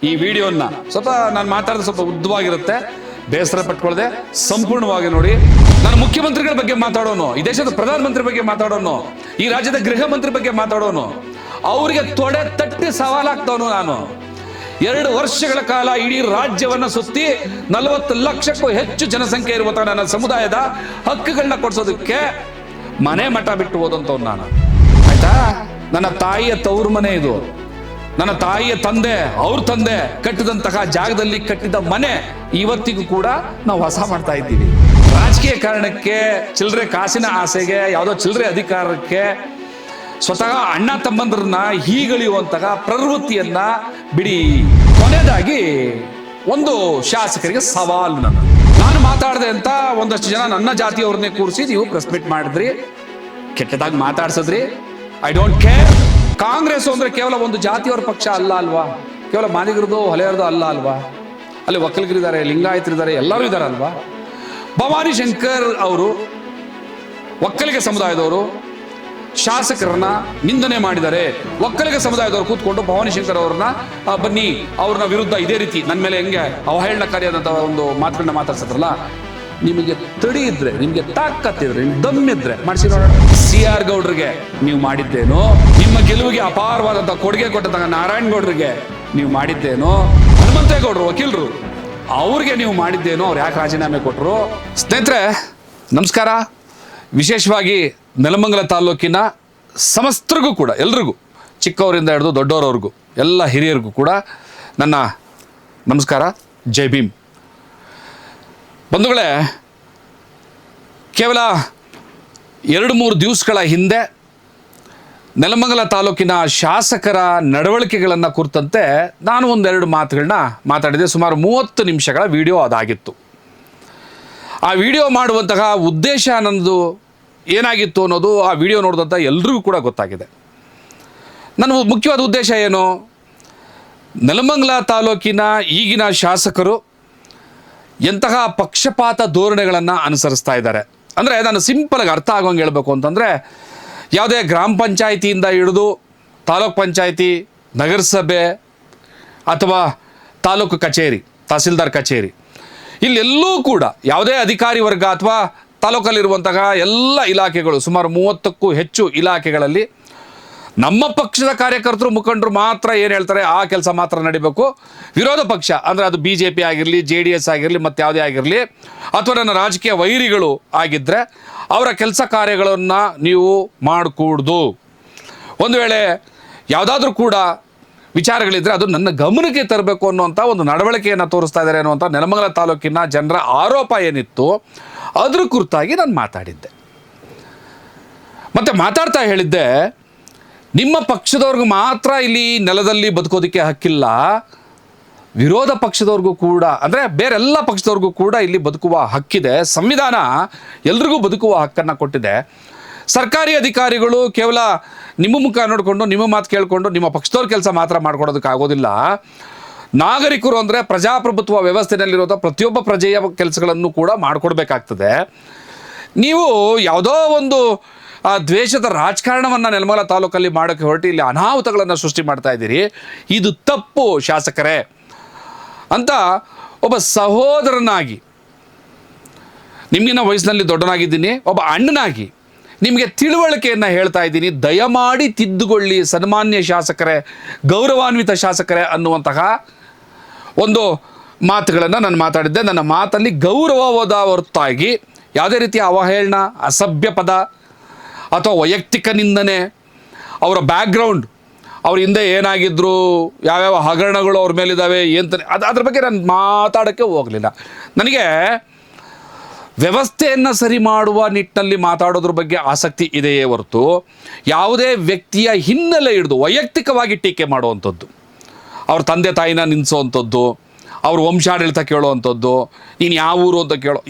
ಈ ವಿಡಿಯೋನ ಸ್ವಲ್ಪ ನಾನು ಮಾತಾಡಿದ್ರೆ ಸ್ವಲ್ಪ ಉದ್ದವಾಗಿರುತ್ತೆ, ಬೇಸರ ಪಟ್ಕೊಳ್ಳದೆ ಸಂಪೂರ್ಣವಾಗಿ ನೋಡಿ. ನಾನು ಮುಖ್ಯಮಂತ್ರಿಗಳ ಬಗ್ಗೆ ಮಾತಾಡೋನು, ಈ ದೇಶದ ಪ್ರಧಾನಮಂತ್ರಿ ಬಗ್ಗೆ ಮಾತಾಡೋನು, ಈ ರಾಜ್ಯದ ಗೃಹ ಮಂತ್ರಿ ಬಗ್ಗೆ ಮಾತಾಡೋನು, ಅವರಿಗೆ ತೊಡೆ ತಟ್ಟಿ ಸವಾಲಾಗ್ತವನು ನಾನು. 2 ವರ್ಷಗಳ ಕಾಲ ಇಡೀ ರಾಜ್ಯವನ್ನ ಸುತ್ತಿ 40 ಲಕ್ಷಕ್ಕೂ ಹೆಚ್ಚು ಜನಸಂಖ್ಯೆ ಇರುವಂತಹ ನನ್ನ ಸಮುದಾಯದ ಹಕ್ಕುಗಳನ್ನ ಕೊಡ್ಸೋದಕ್ಕೆ ಮನೆ ಮಠ ಬಿಟ್ಟು ಹೋದಂಥವ್ನು ನಾನು. ಆಯ್ತಾ? ನನ್ನ ತಾಯಿಯ ತವರು ಮನೆ ಇದು, ನನ್ನ ತಾಯಿಯ ತಂದೆ ಅವ್ರ ತಂದೆ ಕಟ್ಟಿದಂತಹ ಜಾಗದಲ್ಲಿ ಕಟ್ಟಿದ ಮನೆ ಇವತ್ತಿಗೂ ಕೂಡ ನಾವು ವಾಸ ಮಾಡ್ತಾ ಇದ್ದೀವಿ. ರಾಜಕೀಯ ಕಾರಣಕ್ಕೆ, ಚಿಲ್ಲರೆ ಕಾಸಿನ ಆಸೆಗೆ, ಯಾವುದೋ ಚಿಲ್ಲರೆ ಅಧಿಕಾರಕ್ಕೆ ಸ್ವತಃ ಅಣ್ಣ ತಮ್ಮಂದ್ರನ್ನ ಹೀಗಳಿಯುವಂತಹ ಪ್ರವೃತ್ತಿಯನ್ನ ಬಿಡಿ. ಕೊನೆಯದಾಗಿ ಒಂದು ಶಾಸಕರಿಗೆ ಸವಾಲು. ನಾನು ಮಾತಾಡಿದೆ ಅಂತ ಒಂದಷ್ಟು ಜನ ನನ್ನ ಜಾತಿಯವ್ರನ್ನೇ ಕೂರಿಸಿ ನೀವು ಪ್ರೆಸ್ ಮೀಟ್ ಮಾಡಿದ್ರಿ, ಕೆಟ್ಟದಾಗಿ ಮಾತಾಡ್ಸಿದ್ರಿ. I don't care. ಕಾಂಗ್ರೆಸ್ ಅಂದ್ರೆ ಕೇವಲ ಒಂದು ಜಾತಿಯವರ ಪಕ್ಷ ಅಲ್ಲ ಅಲ್ವಾ? ಕೇವಲ ಮಾದಿಗರದು ಹೊಲೆಯರದು ಅಲ್ಲ ಅಲ್ವಾ? ಅಲ್ಲಿ ಒಕ್ಕಲಿಗರಿದ್ದಾರೆ, ಲಿಂಗಾಯತರಿದ್ದಾರೆ, ಎಲ್ಲರೂ ಇದ್ದಾರೆ ಅಲ್ವಾ? ಭವಾನಿ ಶಂಕರ್ ಅವರು ಒಕ್ಕಲಿಗ ಸಮುದಾಯದವರು ಶಾಸಕರನ್ನ ನಿಂದನೆ ಮಾಡಿದ್ದಾರೆ. ಒಕ್ಕಲಿಗ ಸಮುದಾಯದವರು ಕೂತ್ಕೊಂಡು ಭವಾನಿ ಶಂಕರ್ ಅವ್ರನ್ನ ಬನ್ನಿ ಅವ್ರನ್ನ ವಿರುದ್ಧ ಇದೇ ರೀತಿ ನನ್ನ ಮೇಲೆ ಹೆಂಗೆ ಅವಹೇಳನಕಾರಿಯಾದಂತಹ ಒಂದು ಮಾತುಗಳನ್ನ ಮಾತಾಡ್ಸತ್ರಲ್ಲ, ನಿಮಗೆ ತಡಿ ಇದ್ರೆ, ನಿಮ್ಗೆ ತಾಕತ್ತಿದ್ರೆ, ನಿಮ್ಗೆ ದಮ್ಮಿದ್ರೆ ಮಾಡಿಸಿ ನೋಡೋಣ. CR ಗೌಡ್ರಿಗೆ ನೀವು ಮಾಡಿದ್ದೇನೋ, ನಿಮ್ಮ ಗೆಲುವಿಗೆ ಅಪಾರವಾದಂತಹ ಕೊಡುಗೆ ಕೊಟ್ಟಂತಹ ನಾರಾಯಣ ಗೌಡ್ರಿಗೆ ನೀವು ಮಾಡಿದ್ದೇನೋ, ಹನುಮಂತೇಗೌಡರು ವಕೀಲರು ಅವ್ರಿಗೆ ನೀವು ಮಾಡಿದ್ದೇನೋ, ಅವ್ರು ಯಾಕೆ ರಾಜೀನಾಮೆ ಕೊಟ್ಟರು? ಸ್ನೇಹಿತರೆ ನಮಸ್ಕಾರ. ವಿಶೇಷವಾಗಿ ನೆಲಮಂಗಲ ತಾಲೂಕಿನ ಸಮಸ್ತರಿಗೂ ಕೂಡ, ಎಲ್ರಿಗೂ, ಚಿಕ್ಕವರಿಂದ ಹಿಡಿದು ದೊಡ್ಡವರವ್ರಿಗೂ, ಎಲ್ಲ ಹಿರಿಯರಿಗೂ ಕೂಡ ನನ್ನ ನಮಸ್ಕಾರ, ಜೈ ಭೀಮ್. ಬಂಧುಗಳೇ, ಕೇವಲ 2-3 ದಿವಸಗಳ ಹಿಂದೆ ನೆಲಮಂಗಲ ತಾಲೂಕಿನ ಶಾಸಕರ ನಡವಳಿಕೆಗಳನ್ನು ಕುರಿತಂತೆ ನಾನು 1-2 ಮಾತುಗಳನ್ನ ಮಾತಾಡಿದೆ. ಸುಮಾರು 30 ನಿಮಿಷಗಳ ವಿಡಿಯೋ ಅದಾಗಿತ್ತು. ಆ ವಿಡಿಯೋ ಮಾಡುವಂತಹ ಉದ್ದೇಶ ನನ್ನದು ಏನಾಗಿತ್ತು ಅನ್ನೋದು ಆ ವಿಡಿಯೋ ನೋಡಿದಂಥ ಎಲ್ರಿಗೂ ಕೂಡ ಗೊತ್ತಾಗಿದೆ. ನನ್ನ ಮುಖ್ಯವಾದ ಉದ್ದೇಶ ಏನು? ನೆಲಮಂಗಲ ತಾಲೂಕಿನ ಈಗಿನ ಶಾಸಕರು ಎಂತಹ ಪಕ್ಷಪಾತ ಧೋರಣೆಗಳನ್ನು ಅನುಸರಿಸ್ತಾ ಇದ್ದಾರೆ ಅಂದರೆ, ನಾನು ಸಿಂಪಲಾಗಿ ಅರ್ಥ ಆಗೋಂಗೆ ಹೇಳ್ಬೇಕು ಅಂತಂದರೆ, ಯಾವುದೇ ಗ್ರಾಮ ಪಂಚಾಯಿತಿಯಿಂದ ಹಿಡಿದು ತಾಲೂಕ್ ಪಂಚಾಯಿತಿ, ನಗರಸಭೆ ಅಥವಾ ತಾಲೂಕು ಕಚೇರಿ, ತಹಸೀಲ್ದಾರ್ ಕಚೇರಿ, ಇಲ್ಲೆಲ್ಲೂ ಕೂಡ ಯಾವುದೇ ಅಧಿಕಾರಿ ವರ್ಗ ಅಥವಾ ತಾಲೂಕಲ್ಲಿರುವಂತಹ ಎಲ್ಲ ಇಲಾಖೆಗಳು, ಸುಮಾರು 30ಕ್ಕೂ ಹೆಚ್ಚು ಇಲಾಖೆಗಳಲ್ಲಿ ನಮ್ಮ ಪಕ್ಷದ ಕಾರ್ಯಕರ್ತರು, ಮುಖಂಡರು ಮಾತ್ರ ಏನು ಹೇಳ್ತಾರೆ ಆ ಕೆಲಸ ಮಾತ್ರ ನಡಿಬೇಕು. ವಿರೋಧ ಪಕ್ಷ ಅಂದರೆ ಅದು BJP ಆಗಿರಲಿ, JDS ಆಗಿರಲಿ, ಮತ್ತು ಯಾವುದೇ ಆಗಿರಲಿ, ಅಥವಾ ನನ್ನ ರಾಜಕೀಯ ವೈರಿಗಳು ಆಗಿದ್ದರೆ ಅವರ ಕೆಲಸ ಕಾರ್ಯಗಳನ್ನು ನೀವು ಮಾಡಿಕೂಡ್ದು. ಒಂದು ವೇಳೆ ಯಾವುದಾದ್ರೂ ಕೂಡ ವಿಚಾರಗಳಿದ್ದರೆ ಅದು ನನ್ನ ಗಮನಕ್ಕೆ ತರಬೇಕು ಅನ್ನುವಂಥ ಒಂದು ನಡವಳಿಕೆಯನ್ನು ತೋರಿಸ್ತಾ ಇದ್ದಾರೆ ಅನ್ನುವಂಥ ನೆಲಮಂಗಲ ತಾಲೂಕಿನ ಜನರ ಆರೋಪ ಏನಿತ್ತು ಅದ್ರ ಕುರಿತಾಗಿ ನಾನು ಮಾತಾಡಿದ್ದೆ. ಮತ್ತು ಮಾತಾಡ್ತಾ ಹೇಳಿದ್ದೆ, ನಿಮ್ಮ ಪಕ್ಷದವ್ರಿಗೂ ಮಾತ್ರ ಇಲ್ಲಿ ನೆಲದಲ್ಲಿ ಬದುಕೋದಕ್ಕೆ ಹಕ್ಕಿಲ್ಲ, ವಿರೋಧ ಪಕ್ಷದವ್ರಿಗೂ ಕೂಡ, ಅಂದರೆ ಬೇರೆಲ್ಲ ಪಕ್ಷದವ್ರಿಗೂ ಕೂಡ ಇಲ್ಲಿ ಬದುಕುವ ಹಕ್ಕಿದೆ. ಸಂವಿಧಾನ ಎಲ್ರಿಗೂ ಬದುಕುವ ಹಕ್ಕನ್ನು ಕೊಟ್ಟಿದೆ. ಸರ್ಕಾರಿ ಅಧಿಕಾರಿಗಳು ಕೇವಲ ನಿಮ್ಮ ಮುಖ ನೋಡಿಕೊಂಡು, ನಿಮ್ಮ ಮಾತು ಕೇಳಿಕೊಂಡು ನಿಮ್ಮ ಪಕ್ಷದವ್ರ ಕೆಲಸ ಮಾತ್ರ ಮಾಡ್ಕೊಡೋದಕ್ಕಾಗೋದಿಲ್ಲ. ನಾಗರಿಕರು ಅಂದರೆ ಪ್ರಜಾಪ್ರಭುತ್ವ ವ್ಯವಸ್ಥೆಯಲ್ಲಿರೋದ ಪ್ರತಿಯೊಬ್ಬ ಪ್ರಜೆಯ ಕೆಲಸಗಳನ್ನು ಕೂಡ ಮಾಡಿಕೊಡ್ಬೇಕಾಗ್ತದೆ. ನೀವು ಯಾವುದೋ ಒಂದು ದ್ವೇಷದ ರಾಜಕಾರಣವನ್ನು ನೆಲಮಂಗಲ ತಾಲೂಕಲ್ಲಿ ಮಾಡೋಕ್ಕೆ ಹೊರಟಿ ಇಲ್ಲಿ ಅನಾಹುತಗಳನ್ನು ಸೃಷ್ಟಿ ಮಾಡ್ತಾ ಇದ್ದೀರಿ. ಇದು ತಪ್ಪು ಶಾಸಕರೇ ಅಂತ ಒಬ್ಬ ಸಹೋದರನಾಗಿ, ನಿಮಗಿನ್ನ ವಯಸ್ಸಿನಲ್ಲಿ ದೊಡ್ಡನಾಗಿದ್ದೀನಿ, ಒಬ್ಬ ಅಣ್ಣನಾಗಿ ನಿಮಗೆ ತಿಳುವಳಿಕೆಯನ್ನು ಹೇಳ್ತಾ ಇದ್ದೀನಿ. ದಯಮಾಡಿ ತಿದ್ದುಕೊಳ್ಳಿ ಸನ್ಮಾನ್ಯ ಶಾಸಕರೇ, ಗೌರವಾನ್ವಿತ ಶಾಸಕರೇ ಅನ್ನುವಂತಹ ಒಂದು ಮಾತುಗಳನ್ನು ನಾನು ಮಾತಾಡಿದ್ದೆ. ನನ್ನ ಮಾತಲ್ಲಿ ಗೌರವವಾದ ಹೊರತಾಗಿ ಯಾವುದೇ ರೀತಿಯ ಅವಹೇಳನ, ಅಸಭ್ಯ ಪದ ಅಥವಾ ವೈಯಕ್ತಿಕ ನಿಂದನೆ, ಅವರ ಬ್ಯಾಕ್ಗ್ರೌಂಡ್, ಅವ್ರ ಹಿಂದೆ ಏನಾಗಿದ್ದರು, ಯಾವ್ಯಾವ ಹಗರಣಗಳು ಅವ್ರ ಮೇಲಿದ್ದಾವೆ ಅಂತಾನೆ ಅದ್ರ ಬಗ್ಗೆ ನಾನು ಮಾತಾಡೋಕ್ಕೆ ಹೋಗಲಿಲ್ಲ. ನನಗೆ ವ್ಯವಸ್ಥೆಯನ್ನು ಸರಿ ಮಾಡುವ ನಿಟ್ಟಿನಲ್ಲಿ ಮಾತಾಡೋದ್ರ ಬಗ್ಗೆ ಆಸಕ್ತಿ ಇದೆಯೇ ಹೊರತು ಯಾವುದೇ ವ್ಯಕ್ತಿಯ ಹಿನ್ನೆಲೆ ಹಿಡಿದು ವೈಯಕ್ತಿಕವಾಗಿ ಟೀಕೆ ಮಾಡುವಂಥದ್ದು, ಅವ್ರ ತಂದೆ ತಾಯಿನ ನಿಲ್ಲಿಸೋವಂಥದ್ದು, ಅವ್ರ ವಂಶಾಡಳಿತ ಕೇಳೋವಂಥದ್ದು, ನೀನು ಯಾವ ಊರು ಅಂತ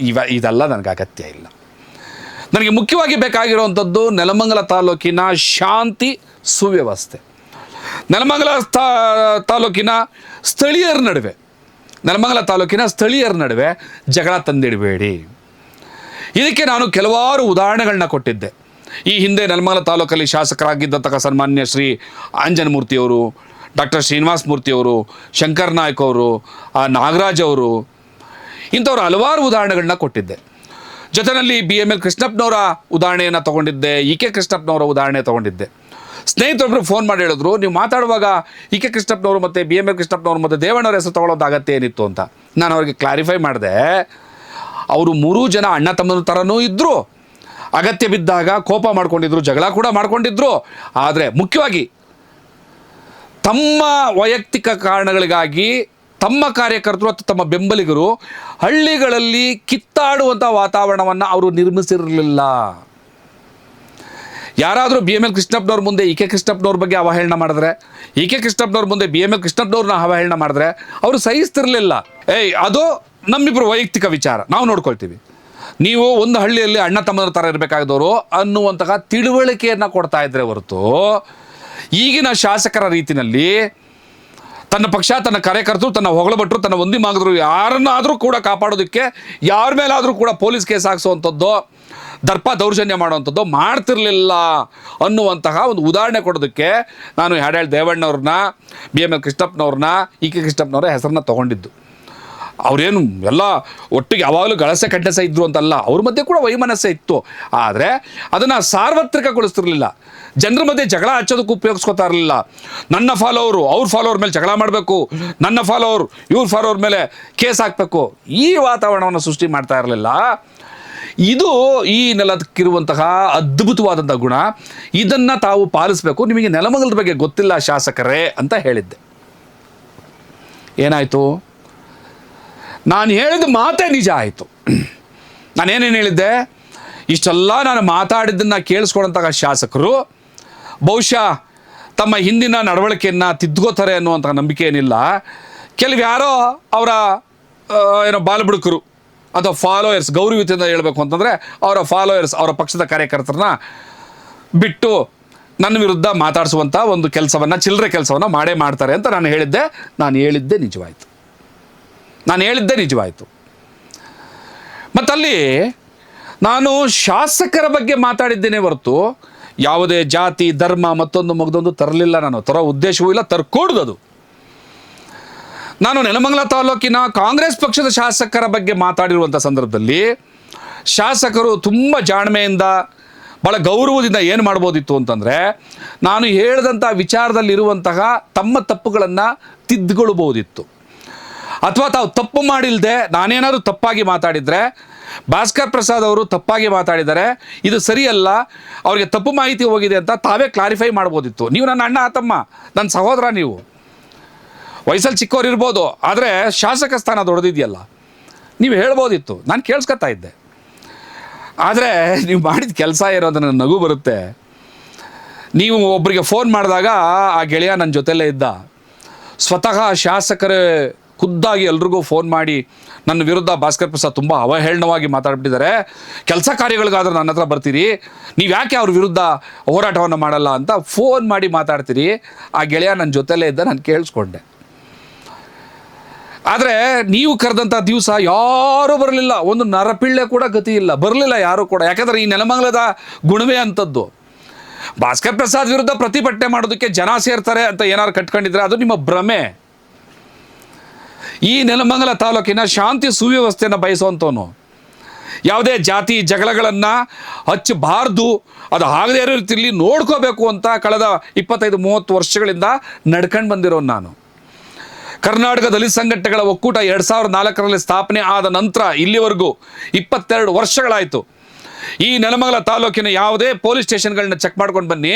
ಇದೆಲ್ಲ ನನಗೆ ಅಗತ್ಯ ಇಲ್ಲ. ನನಗೆ ಮುಖ್ಯವಾಗಿ ಬೇಕಾಗಿರುವಂಥದ್ದು ನೆಲಮಂಗಲ ತಾಲೂಕಿನ ಶಾಂತಿ ಸುವ್ಯವಸ್ಥೆ. ನೆಲಮಂಗಲ ತಾಲೂಕಿನ ಸ್ಥಳೀಯರ ನಡುವೆ ಜಗಳ ತಂದಿಡಬೇಡಿ. ಇದಕ್ಕೆ ನಾನು ಕೆಲವಾರು ಉದಾಹರಣೆಗಳನ್ನ ಕೊಟ್ಟಿದ್ದೆ. ಈ ಹಿಂದೆ ನೆಲಮಂಗಲ ತಾಲೂಕಲ್ಲಿ ಶಾಸಕರಾಗಿದ್ದಂತಹ ಸನ್ಮಾನ್ಯ ಶ್ರೀ ಆಂಜನಮೂರ್ತಿಯವರು, ಡಾಕ್ಟರ್ ಶ್ರೀನಿವಾಸ ಮೂರ್ತಿಯವರು, ಶಂಕರ್ ನಾಯ್ಕ್ ಅವರು, ನಾಗರಾಜ್ ಅವರು, ಇಂಥವ್ರು ಹಲವಾರು ಉದಾಹರಣೆಗಳನ್ನ ಕೊಟ್ಟಿದ್ದೆ. ಜೊತೆಯಲ್ಲಿ BML ಕೃಷ್ಣಪ್ಪನವರ ಉದಾಹರಣೆಯನ್ನು ತೊಗೊಂಡಿದ್ದೆ, EK ಕೃಷ್ಣಪ್ಪನವರ ಉದಾಹರಣೆ ತೊಗೊಂಡಿದ್ದೆ. ಸ್ನೇಹಿತರೊಬ್ಬರು ಫೋನ್ ಮಾಡಿ ಹೇಳಿದ್ರು, ನೀವು ಮಾತಾಡುವಾಗ EK ಕೃಷ್ಣಪ್ಪನವರು ಮತ್ತು BML ಕೃಷ್ಣಪ್ಪನವರು ಮತ್ತು ದೇವಣ್ಣವ್ರ ಹೆಸರು ತೊಗೊಳ್ಳೋದು ಅಗತ್ಯ ಏನಿತ್ತು ಅಂತ. ನಾನು ಅವ್ರಿಗೆ ಕ್ಲಾರಿಫೈ ಮಾಡಿದೆ, ಅವರು 3 ಜನ ಅಣ್ಣ ತಮ್ಮನ ಥರನೂ ಇದ್ದರು, ಅಗತ್ಯ ಬಿದ್ದಾಗ ಕೋಪ ಮಾಡ್ಕೊಂಡಿದ್ರು, ಜಗಳ ಕೂಡ ಮಾಡ್ಕೊಂಡಿದ್ರು. ಆದರೆ ಮುಖ್ಯವಾಗಿ ತಮ್ಮ ವೈಯಕ್ತಿಕ ಕಾರಣಗಳಿಗಾಗಿ ತಮ್ಮ ಕಾರ್ಯಕರ್ತರು ಅಥವಾ ತಮ್ಮ ಬೆಂಬಲಿಗರು ಹಳ್ಳಿಗಳಲ್ಲಿ ಕಿತ್ತಾಡುವಂಥ ವಾತಾವರಣವನ್ನು ಅವರು ನಿರ್ಮಿಸಿರಲಿಲ್ಲ. ಯಾರಾದರೂ BML ಕೃಷ್ಣಪ್ಪನವ್ರ ಮುಂದೆ EK ಕೃಷ್ಣಪ್ಪನವ್ರ ಬಗ್ಗೆ ಅವಹೇಳನ ಮಾಡಿದ್ರೆ, EK ಕೃಷ್ಣಪ್ಪನವ್ರ ಮುಂದೆ BML ಕೃಷ್ಣಪ್ಪನವ್ರನ್ನ ಅವಹೇಳನ ಮಾಡಿದ್ರೆ ಅವರು ಸಹಿಸ್ತಿರ್ಲಿಲ್ಲ. ಅದು ನಮ್ಮಿಬ್ಬರು ವೈಯಕ್ತಿಕ ವಿಚಾರ, ನಾವು ನೋಡ್ಕೊಳ್ತೀವಿ. ನೀವು ಒಂದು ಹಳ್ಳಿಯಲ್ಲಿ ಅಣ್ಣ ತಮ್ಮನ ಥರ ಇರಬೇಕಾದವರು ಅನ್ನುವಂತಹ ತಿಳುವಳಿಕೆಯನ್ನು ಕೊಡ್ತಾ ಇದ್ರೆ ಹೊರತು, ಈಗಿನ ಶಾಸಕರ ರೀತಿಯಲ್ಲಿ ತನ್ನ ಪಕ್ಷ, ತನ್ನ ಕಾರ್ಯಕರ್ತರು, ತನ್ನ ಹೊಗಳಭಟ್ರು, ತನ್ನ ಒಂದಿ ಮಾಗದ್ರು ಯಾರನ್ನಾದರೂ ಕೂಡ ಕಾಪಾಡೋದಕ್ಕೆ ಯಾರ ಮೇಲಾದರೂ ಕೂಡ ಪೊಲೀಸ್ ಕೇಸ್ ಹಾಕ್ಸುವಂಥದ್ದು, ದರ್ಪ ದೌರ್ಜನ್ಯ ಮಾಡುವಂಥದ್ದು ಮಾಡ್ತಿರ್ಲಿಲ್ಲ ಅನ್ನುವಂತಹ ಒಂದು ಉದಾಹರಣೆ ಕೊಡೋದಕ್ಕೆ ನಾನು ಹೇಳಿ ದೇವಣ್ಣವ್ರನ್ನ, BML ಕೃಷ್ಣಪ್ಪನವ್ರನ್ನ, EK ಕೃಷ್ಣಪ್ಪನವರ ಹೆಸರನ್ನ ತೊಗೊಂಡಿದ್ದು. ಅವರೇನು ಎಲ್ಲ ಒಟ್ಟಿಗೆ ಯಾವಾಗಲೂ ಗಳಸೆ ಕಡ್ಡಸೆ ಇದ್ದರು ಅಂತಲ್ಲ, ಅವ್ರ ಮಧ್ಯೆ ಕೂಡ ವೈಮನಸ್ಸೆ ಇತ್ತು. ಆದರೆ ಅದನ್ನು ಸಾರ್ವತ್ರಿಕಗೊಳಿಸ್ತಿರ್ಲಿಲ್ಲ, ಜನರ ಮಧ್ಯೆ ಜಗಳ ಹಚ್ಚೋದಕ್ಕೆ ಉಪಯೋಗಿಸ್ಕೊತಾ ಇರಲಿಲ್ಲ. ನನ್ನ ಫಾಲೋವರು ಅವ್ರ ಫಾಲೋವರ್ ಮೇಲೆ ಜಗಳ ಮಾಡಬೇಕು, ನನ್ನ ಫಾಲೋವರು ಇವ್ರ ಫಾಲೋವರ್ ಮೇಲೆ ಕೇಸ್ ಹಾಕಬೇಕು, ಈ ವಾತಾವರಣವನ್ನು ಸೃಷ್ಟಿ ಮಾಡ್ತಾ ಇರಲಿಲ್ಲ. ಇದು ಈ ನೆಲಕ್ಕಿರುವಂತಹ ಅದ್ಭುತವಾದಂಥ ಗುಣ. ಇದನ್ನು ತಾವು ಪಾಲಿಸಬೇಕು. ನಿಮಗೆ ನೆಲಮಂಗಲದ ಬಗ್ಗೆ ಗೊತ್ತಿಲ್ಲ ಶಾಸಕರೇ ಅಂತ ಹೇಳಿದ್ದೆ. ಏನಾಯಿತು? ನಾನು ಹೇಳಿದ ಮಾತೇ ನಿಜ ಆಯಿತು. ನಾನೇನೇನು ಹೇಳಿದ್ದೆ? ಇಷ್ಟೆಲ್ಲ ನಾನು ಮಾತಾಡಿದ್ದನ್ನು ಕೇಳಿಸ್ಕೊಳ್ಳೋಂತಹ ಶಾಸಕರು ಬಹುಶಃ ತಮ್ಮ ಹಿಂದಿನ ನಡವಳಿಕೆಯನ್ನು ತಿದ್ದುಕೋತಾರೆ ಅನ್ನುವಂಥ ನಂಬಿಕೆ ಏನಿಲ್ಲ. ಕೆಲವು ಯಾರೋ ಅವರ ಬಾಲಬುಡುಕರು ಅಥವಾ ಫಾಲೋಯರ್ಸ್, ಗೌರವಯುತದಿಂದ ಹೇಳಬೇಕು ಅಂತಂದರೆ ಅವರ ಫಾಲೋಯರ್ಸ್, ಅವರ ಪಕ್ಷದ ಕಾರ್ಯಕರ್ತರನ್ನ ಬಿಟ್ಟು ನನ್ನ ವಿರುದ್ಧ ಮಾತಾಡಿಸುವಂಥ ಒಂದು ಕೆಲಸವನ್ನು, ಚಿಲ್ಲರೆ ಕೆಲಸವನ್ನು ಮಾಡೇ ಮಾಡ್ತಾರೆ ಅಂತ ನಾನು ಹೇಳಿದ್ದೆ. ನಾನು ಹೇಳಿದ್ದೇ ನಿಜವಾಯಿತು. ಮತ್ತಲ್ಲಿ ನಾನು ಶಾಸಕರ ಬಗ್ಗೆ ಮಾತಾಡಿದ್ದೇನೆ ಹೊರತು ಯಾವುದೇ ಜಾತಿ, ಧರ್ಮ, ಮತ್ತೊಂದು ತರಲಿಲ್ಲ. ನಾನು ತರೋ ಉದ್ದೇಶವೂ ಇಲ್ಲ, ತರ್ಕೊಡ್ದು. ನಾನು ನೆಲಮಂಗಲ ತಾಲೂಕಿನ ಕಾಂಗ್ರೆಸ್ ಪಕ್ಷದ ಶಾಸಕರ ಬಗ್ಗೆ ಮಾತಾಡಿರುವಂಥ ಸಂದರ್ಭದಲ್ಲಿ ಶಾಸಕರು ತುಂಬ ಜಾಣ್ಮೆಯಿಂದ, ಭಾಳ ಗೌರವದಿಂದ ಏನು ಮಾಡ್ಬೋದಿತ್ತು ಅಂತಂದರೆ, ನಾನು ಹೇಳಿದಂಥ ವಿಚಾರದಲ್ಲಿರುವಂತಹ ತಮ್ಮ ತಪ್ಪುಗಳನ್ನು ತಿದ್ದುಕೊಳ್ಬೋದಿತ್ತು. ಅಥವಾ ತಾವು ತಪ್ಪು ಮಾಡಿಲ್ಲದೆ ನಾನೇನಾದರೂ ತಪ್ಪಾಗಿ ಮಾತಾಡಿದರೆ, ಭಾಸ್ಕರ್ ಪ್ರಸಾದ್ ಅವರು ತಪ್ಪಾಗಿ ಮಾತಾಡಿದ್ದಾರೆ, ಇದು ಸರಿಯಲ್ಲ, ಅವರಿಗೆ ತಪ್ಪು ಮಾಹಿತಿ ಹೋಗಿದೆ ಅಂತ ತಾವೇ ಕ್ಲಾರಿಫೈ ಮಾಡ್ಬೋದಿತ್ತು. ನೀವು ನನ್ನ ಅಣ್ಣ ತಮ್ಮ, ನನ್ನ ಸಹೋದರ, ನೀವು ವಯಸ್ಸಲ್ಲಿ ಚಿಕ್ಕವ್ರು ಇರ್ಬೋದು, ಆದರೆ ಶಾಸಕ ಸ್ಥಾನ ದೊಡ್ಡದಿದೆಯಲ್ಲ, ನೀವು ಹೇಳ್ಬೋದಿತ್ತು. ನಾನು ಕೇಳಿಸ್ಕೊತಾ ಇದ್ದೆ. ಆದರೆ ನೀವು ಮಾಡಿದ ಕೆಲಸ ಏನೋ ಅಂತ ನನಗೆ ನಗು ಬರುತ್ತೆ. ನೀವು ಒಬ್ಬರಿಗೆ ಫೋನ್ ಮಾಡಿದಾಗ ಆ ಗೆಳೆಯ ನನ್ನ ಜೊತೆಲೇ ಇದ್ದ. ಸ್ವತಃ ಶಾಸಕರೇ ಖುದ್ದಾಗಿ ಎಲ್ರಿಗೂ ಫೋನ್ ಮಾಡಿ ನನ್ನ ವಿರುದ್ಧ ಭಾಸ್ಕರ್ ಪ್ರಸಾದ್ ತುಂಬ ಅವಹೇಳನವಾಗಿ ಮಾತಾಡ್ಬಿಟ್ಟಿದ್ದಾರೆ, ಕೆಲಸ ಕಾರ್ಯಗಳಿಗಾದ್ರೂ ನನ್ನ ಹತ್ರ ಬರ್ತೀರಿ, ನೀವು ಯಾಕೆ ಅವ್ರ ವಿರುದ್ಧ ಹೋರಾಟವನ್ನು ಮಾಡಲ್ಲ ಅಂತ ಫೋನ್ ಮಾಡಿ ಮಾತಾಡ್ತೀರಿ. ಆ ಗೆಳೆಯ ನನ್ನ ಜೊತೆಲೇ ಇದ್ದ, ನಾನು ಕೇಳಿಸ್ಕೊಂಡೆ. ಆದರೆ ನೀವು ಕರೆದಂಥ ದಿವಸ ಯಾರೂ ಬರಲಿಲ್ಲ, ಒಂದು ನರಪಿಳ್ಳೆ ಕೂಡ ಗತಿ ಇಲ್ಲ, ಬರಲಿಲ್ಲ ಯಾರೂ ಕೂಡ. ಯಾಕಂದರೆ ಈ ನೆಲಮಂಗಲದ ಗುಣವೇ ಅಂಥದ್ದು. ಭಾಸ್ಕರ್ ಪ್ರಸಾದ್ ವಿರುದ್ಧ ಪ್ರತಿಭಟನೆ ಮಾಡೋದಕ್ಕೆ ಜನ ಸೇರ್ತಾರೆ ಅಂತ ಏನಾದ್ರು ಕಟ್ಕೊಂಡಿದ್ರೆ ಅದು ನಿಮ್ಮ ಭ್ರಮೆ. ಈ ನೆಲಮಂಗಲ ತಾಲೂಕಿನ ಶಾಂತಿ ಸುವ್ಯವಸ್ಥೆಯನ್ನು ಬಯಸುವಂಥವನು, ಯಾವುದೇ ಜಾತಿ ಜಗಳಗಳನ್ನು ಹಚ್ಚಬಾರ್ದು, ಅದು ಆಗದೇ ಇರೋ ರೀತಿಯಲ್ಲಿ ನೋಡ್ಕೋಬೇಕು ಅಂತ ಕಳೆದ 25-30 ವರ್ಷಗಳಿಂದ ನಡ್ಕೊಂಡು ಬಂದಿರೋನು ನಾನು. ಕರ್ನಾಟಕ ದಲಿತ ಸಂಘಟನೆಗಳ ಒಕ್ಕೂಟ 2004ರಲ್ಲಿ ಸ್ಥಾಪನೆ ಆದ ನಂತರ ಇಲ್ಲಿವರೆಗೂ 22 ವರ್ಷಗಳಾಯಿತು. ಈ ನೆಲಮಂಗಲ ತಾಲೂಕಿನ ಯಾವುದೇ ಪೊಲೀಸ್ ಸ್ಟೇಷನ್ಗಳನ್ನ ಚೆಕ್ ಮಾಡ್ಕೊಂಡು ಬನ್ನಿ,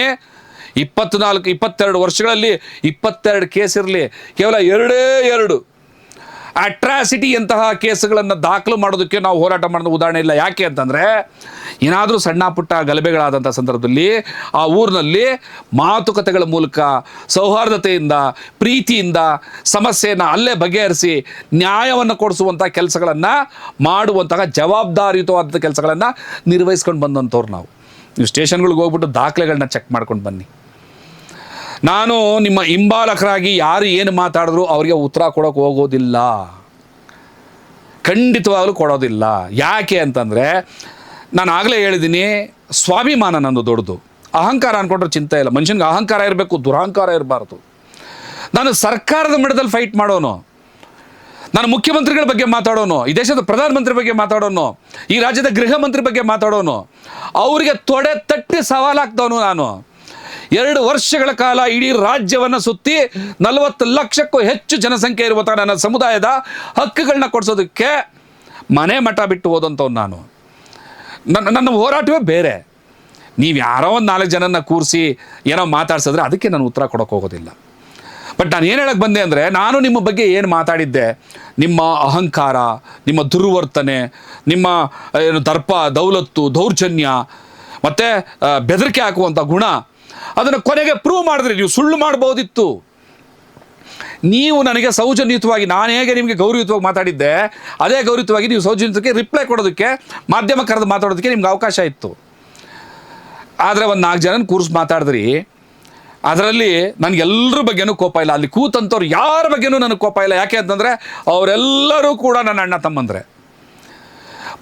22 ವರ್ಷಗಳಲ್ಲಿ 22 ಕೇಸ್ ಇರಲಿ, ಕೇವಲ 2 ಅಟ್ರಾಸಿಟಿ ಅಂತಹ ಕೇಸುಗಳನ್ನು ದಾಖಲು ಮಾಡೋದಕ್ಕೆ ನಾವು ಹೋರಾಟ ಮಾಡೋದು ಉದಾಹರಣೆ ಇಲ್ಲ. ಯಾಕೆ ಅಂತಂದರೆ, ಏನಾದರೂ ಸಣ್ಣ ಪುಟ್ಟ ಗಲಭೆಗಳಾದಂಥ ಸಂದರ್ಭದಲ್ಲಿ ಆ ಊರಿನಲ್ಲಿ ಮಾತುಕತೆಗಳ ಮೂಲಕ ಸೌಹಾರ್ದತೆಯಿಂದ, ಪ್ರೀತಿಯಿಂದ ಸಮಸ್ಯೆಯನ್ನು ಅಲ್ಲೇ ಬಗೆಹರಿಸಿ ನ್ಯಾಯವನ್ನು ಕೊಡಿಸುವಂಥ ಕೆಲಸಗಳನ್ನು ಮಾಡುವಂತಹ ಜವಾಬ್ದಾರಿಯುತವಾದಂಥ ಕೆಲಸಗಳನ್ನು ನಿರ್ವಹಿಸ್ಕೊಂಡು ಬಂದಂಥವ್ರು ನಾವು. ನೀವು ಸ್ಟೇಷನ್ಗಳಿಗೆ ಹೋಗ್ಬಿಟ್ಟು ದಾಖಲೆಗಳನ್ನ ಚೆಕ್ ಮಾಡ್ಕೊಂಡು ಬನ್ನಿ. ನಾನು ನಿಮ್ಮ ಹಿಂಬಾಲಕರಾಗಿ ಯಾರು ಏನು ಮಾತಾಡಿದ್ರು ಅವರಿಗೆ ಉತ್ತರ ಕೊಡೋಕೆ ಹೋಗೋದಿಲ್ಲ, ಖಂಡಿತವಾಗಲೂ ಕೊಡೋದಿಲ್ಲ. ಯಾಕೆ ಅಂತಂದರೆ, ನಾನು ಆಗಲೇ ಹೇಳಿದ್ದೀನಿ, ಸ್ವಾಭಿಮಾನ ನಂದು ದೊಡ್ಡದು, ಅಹಂಕಾರ ಅಂದ್ಕೊಂಡ್ರೆ ಚಿಂತೆ ಇಲ್ಲ. ಮನುಷ್ಯನಿಗೆ ಅಹಂಕಾರ ಇರಬೇಕು, ದುರಹಂಕಾರ ಇರಬಾರ್ದು. ನಾನು ಸರ್ಕಾರದ ಮಟ್ಟದಲ್ಲಿ ಫೈಟ್ ಮಾಡೋನು, ನಾನು ಮುಖ್ಯಮಂತ್ರಿಗಳ ಬಗ್ಗೆ ಮಾತಾಡೋನು, ಈ ದೇಶದ ಪ್ರಧಾನಮಂತ್ರಿ ಬಗ್ಗೆ ಮಾತಾಡೋನು, ಈ ರಾಜ್ಯದ ಗೃಹ ಮಂತ್ರಿ ಬಗ್ಗೆ ಮಾತಾಡೋನು, ಅವರಿಗೆ ತೊಡೆ ತಟ್ಟಿ ಸವಾಲಾಗ್ತವನು ನಾನು. 2 ವರ್ಷಗಳ ಕಾಲ ಇಡೀ ರಾಜ್ಯವನ್ನು ಸುತ್ತಿ 40 ಲಕ್ಷಕ್ಕೂ ಹೆಚ್ಚು ಜನಸಂಖ್ಯೆ ಇರುವಂಥ ನನ್ನ ಸಮುದಾಯದ ಹಕ್ಕುಗಳನ್ನ ಕೊಡಿಸೋದಕ್ಕೆ ಮನೆ ಮಠ ಬಿಟ್ಟು ಹೋದಂಥವ್ನು ನಾನು. ನನ್ನ ಹೋರಾಟವೇ ಬೇರೆ. ನೀವು ಯಾರೋ ಒಂದು 4 ಜನನ ಕೂರಿಸಿ ಏನೋ ಮಾತಾಡ್ಸಿದ್ರೆ ಅದಕ್ಕೆ ನಾನು ಉತ್ತರ ಕೊಡೋಕೆ ಹೋಗೋದಿಲ್ಲ. ಬಟ್ ನಾನು ಏನು ಹೇಳಕ್ಕೆ ಬಂದೆ ಅಂದರೆ, ನಾನು ನಿಮ್ಮ ಬಗ್ಗೆ ಏನು ಮಾತಾಡಿದ್ದೆ, ನಿಮ್ಮ ಅಹಂಕಾರ, ನಿಮ್ಮ ದುರ್ವರ್ತನೆ, ನಿಮ್ಮ ಏನು ದರ್ಪ, ದೌಲತ್ತು, ದೌರ್ಜನ್ಯ ಮತ್ತು ಬೆದರಿಕೆ ಹಾಕುವಂಥ ಗುಣ, ಅದನ್ನು ಕೊನೆಗೆ ಪ್ರೂವ್ ಮಾಡಿದ್ರಿ. ನೀವು ಸುಳ್ಳು ಮಾಡ್ಬೋದಿತ್ತು. ನೀವು ನನಗೆ ಸೌಜನ್ಯಯುತವಾಗಿ, ನಾನು ಹೇಗೆ ನಿಮಗೆ ಗೌರವಯುತವಾಗಿ ಮಾತಾಡಿದ್ದೆ ಅದೇ ಗೌರವಯುತವಾಗಿ ನೀವು ಸೌಜನ್ಯಕ್ಕೆ ರಿಪ್ಲೈ ಕೊಡೋದಕ್ಕೆ, ಮಾಧ್ಯಮ ಕರೆದು ಮಾತಾಡೋದಕ್ಕೆ ನಿಮ್ಗೆ ಅವಕಾಶ ಇತ್ತು. ಆದರೆ ಒಂದು 4 ಜನನ ಕೂರಿಸಿ ಮಾತಾಡಿದ್ರಿ. ಅದರಲ್ಲಿ ನನಗೆಲ್ಲರ ಬಗ್ಗೆನೂ ಕೋಪ ಇಲ್ಲ. ಅಲ್ಲಿ ಕೂತಂಥವ್ರು ಯಾರ ಬಗ್ಗೆನೂ ನನಗೆ ಕೋಪ ಇಲ್ಲ. ಯಾಕೆ ಅಂತಂದರೆ ಅವರೆಲ್ಲರೂ ಕೂಡ ನನ್ನ ಅಣ್ಣ ತಮ್ಮಂದರೆ.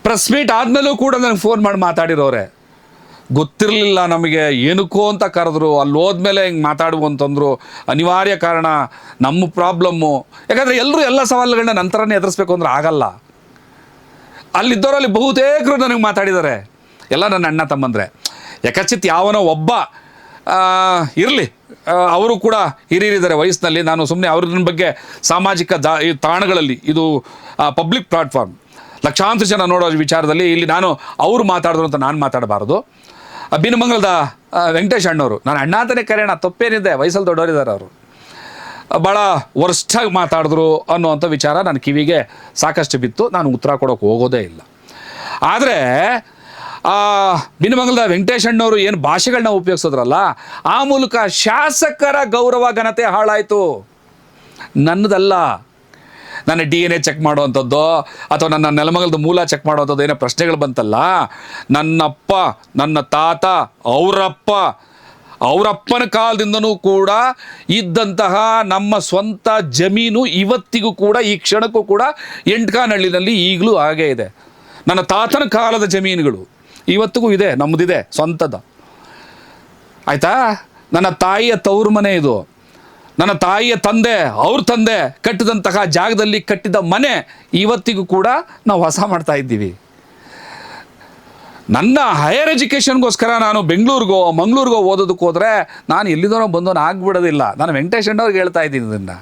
ಪ್ರೆಸ್ ಮೀಟ್ ಆದಮೇಲೂ ಕೂಡ ನನಗೆ ಫೋನ್ ಮಾಡಿ ಮಾತಾಡಿರೋರೆ. ಗೊತ್ತಿರಲಿಲ್ಲ ನಮಗೆ, ಏನಕ್ಕೋ ಅಂತ ಕರೆದ್ರು. ಅಲ್ಲಿ ಹೋದ್ಮೇಲೆ ಹಿಂಗೆ ಮಾತಾಡುವಂತಂದ್ರು. ಅನಿವಾರ್ಯ ಕಾರಣ ನಮ್ಮ ಪ್ರಾಬ್ಲಮ್ಮು. ಯಾಕಂದರೆ ಎಲ್ಲರೂ ಎಲ್ಲ ಸವಾಲುಗಳನ್ನ ನಂತರನೇ ಎದುರಿಸ್ಬೇಕು ಅಂದ್ರೆ ಆಗಲ್ಲ. ಅಲ್ಲಿದ್ದವರಲ್ಲಿ ಬಹುತೇಕರು ನನಗೆ ಮಾತಾಡಿದ್ದಾರೆ. ಎಲ್ಲ ನನ್ನ ಅಣ್ಣ ತಮ್ಮಂದರೆ. ಯಾಕಚಿತ್ ಯಾವನೋ ಒಬ್ಬ ಇರಲಿ, ಅವರು ಕೂಡ ಹಿರಿಯರಿದ್ದಾರೆ ವಯಸ್ಸಿನಲ್ಲಿ. ನಾನು ಸುಮ್ಮನೆ ಅವ್ರ ಬಗ್ಗೆ ಸಾಮಾಜಿಕ ಈ ತಾಣಗಳಲ್ಲಿ, ಇದು ಪಬ್ಲಿಕ್ ಪ್ಲಾಟ್ಫಾರ್ಮ್, ಲಕ್ಷಾಂತರ ಜನ ನೋಡೋ ವಿಚಾರದಲ್ಲಿ ಇಲ್ಲಿ ನಾನು ಅವರು ಮಾತಾಡಿದ್ರು ಅಂತ ನಾನು ಮಾತಾಡಬಾರ್ದು. ಬಿನಮಂಗಲದ ವೆಂಕಟೇಶ್ ಅಣ್ಣವರು, ನಾನು ಅಣ್ಣ ಅಂತಲೇ ಕರೆಯೋಣ, ತಪ್ಪೇನಿದೆ, ವಯಸ್ಸಲ್ಲಿ ದೊಡ್ಡವರಿದ್ದಾರೆ ಅವರು. ಭಾಳ ವರ್ಸ್ಟಾಗಿ ಮಾತಾಡಿದ್ರು ಅನ್ನುವಂಥ ವಿಚಾರ ನನ್ನ ಕಿವಿಗೆ ಸಾಕಷ್ಟು ಬಿತ್ತು. ನಾನು ಉತ್ತರ ಕೊಡೋಕೆ ಹೋಗೋದೇ ಇಲ್ಲ. ಆದರೆ ಬಿನಮಂಗಲದ ವೆಂಕಟೇಶ್ ಅಣ್ಣವರು ಏನು ಭಾಷೆಗಳನ್ನ ಉಪಯೋಗಿಸಿದ್ರಲ್ಲ, ಆ ಮೂಲಕ ಶಾಸಕರ ಗೌರವ ಘನತೆ ಹಾಳಾಯಿತು. ನನ್ನದಲ್ಲ. ನನ್ನ DNA ಚೆಕ್ ಮಾಡುವಂಥದ್ದು ಅಥವಾ ನನ್ನ ನೆಲಮಂಗಲದ ಮೂಲ ಚೆಕ್ ಮಾಡುವಂಥದ್ದು ಏನೋ ಪ್ರಶ್ನೆಗಳು ಬಂತಲ್ಲ, ನನ್ನಪ್ಪ, ನನ್ನ ತಾತ, ಅವರಪ್ಪನ ಕಾಲದಿಂದನೂ ಕೂಡ ಇದ್ದಂತಹ ನಮ್ಮ ಸ್ವಂತ ಜಮೀನು ಇವತ್ತಿಗೂ ಕೂಡ, ಈ ಕ್ಷಣಕ್ಕೂ ಕೂಡ ಎಂಟ್ಕಾನಹಳ್ಳಿನಲ್ಲಿ ಈಗಲೂ ಹಾಗೇ ಇದೆ. ನನ್ನ ತಾತನ ಕಾಲದ ಜಮೀನುಗಳು ಇವತ್ತಿಗೂ ಇದೆ, ನಮ್ಮದಿದೆ ಸ್ವಂತದ. ಆಯಿತಾ? ನನ್ನ ತಾಯಿಯ ತವರು ಮನೆ ಇದು. ನನ್ನ ತಾಯಿಯ ತಂದೆ, ಅವ್ರ ತಂದೆ ಕಟ್ಟಿದಂತಹ ಜಾಗದಲ್ಲಿ ಕಟ್ಟಿದ ಮನೆ ಇವತ್ತಿಗೂ ಕೂಡ ನಾವು ವಾಸ ಮಾಡ್ತಾ ಇದ್ದೀವಿ. ನನ್ನ ಹೈಯರ್ ಎಜುಕೇಷನ್ಗೋಸ್ಕರ ನಾನು ಬೆಂಗಳೂರಿಗೋ ಮಂಗಳೂರಿಗೋ ಓದೋದಕ್ಕೆ ಹೋದರೆ ನಾನು ಎಲ್ಲಿದನೋ ಬಂದೋನು ಆಗ್ಬಿಡೋದಿಲ್ಲ. ನಾನು ವೆಂಕಟೇಶ್ ಅಣ್ಣವ್ರಿಗೆ ಹೇಳ್ತಾ ಇದ್ದೀನಿ ಇದನ್ನು.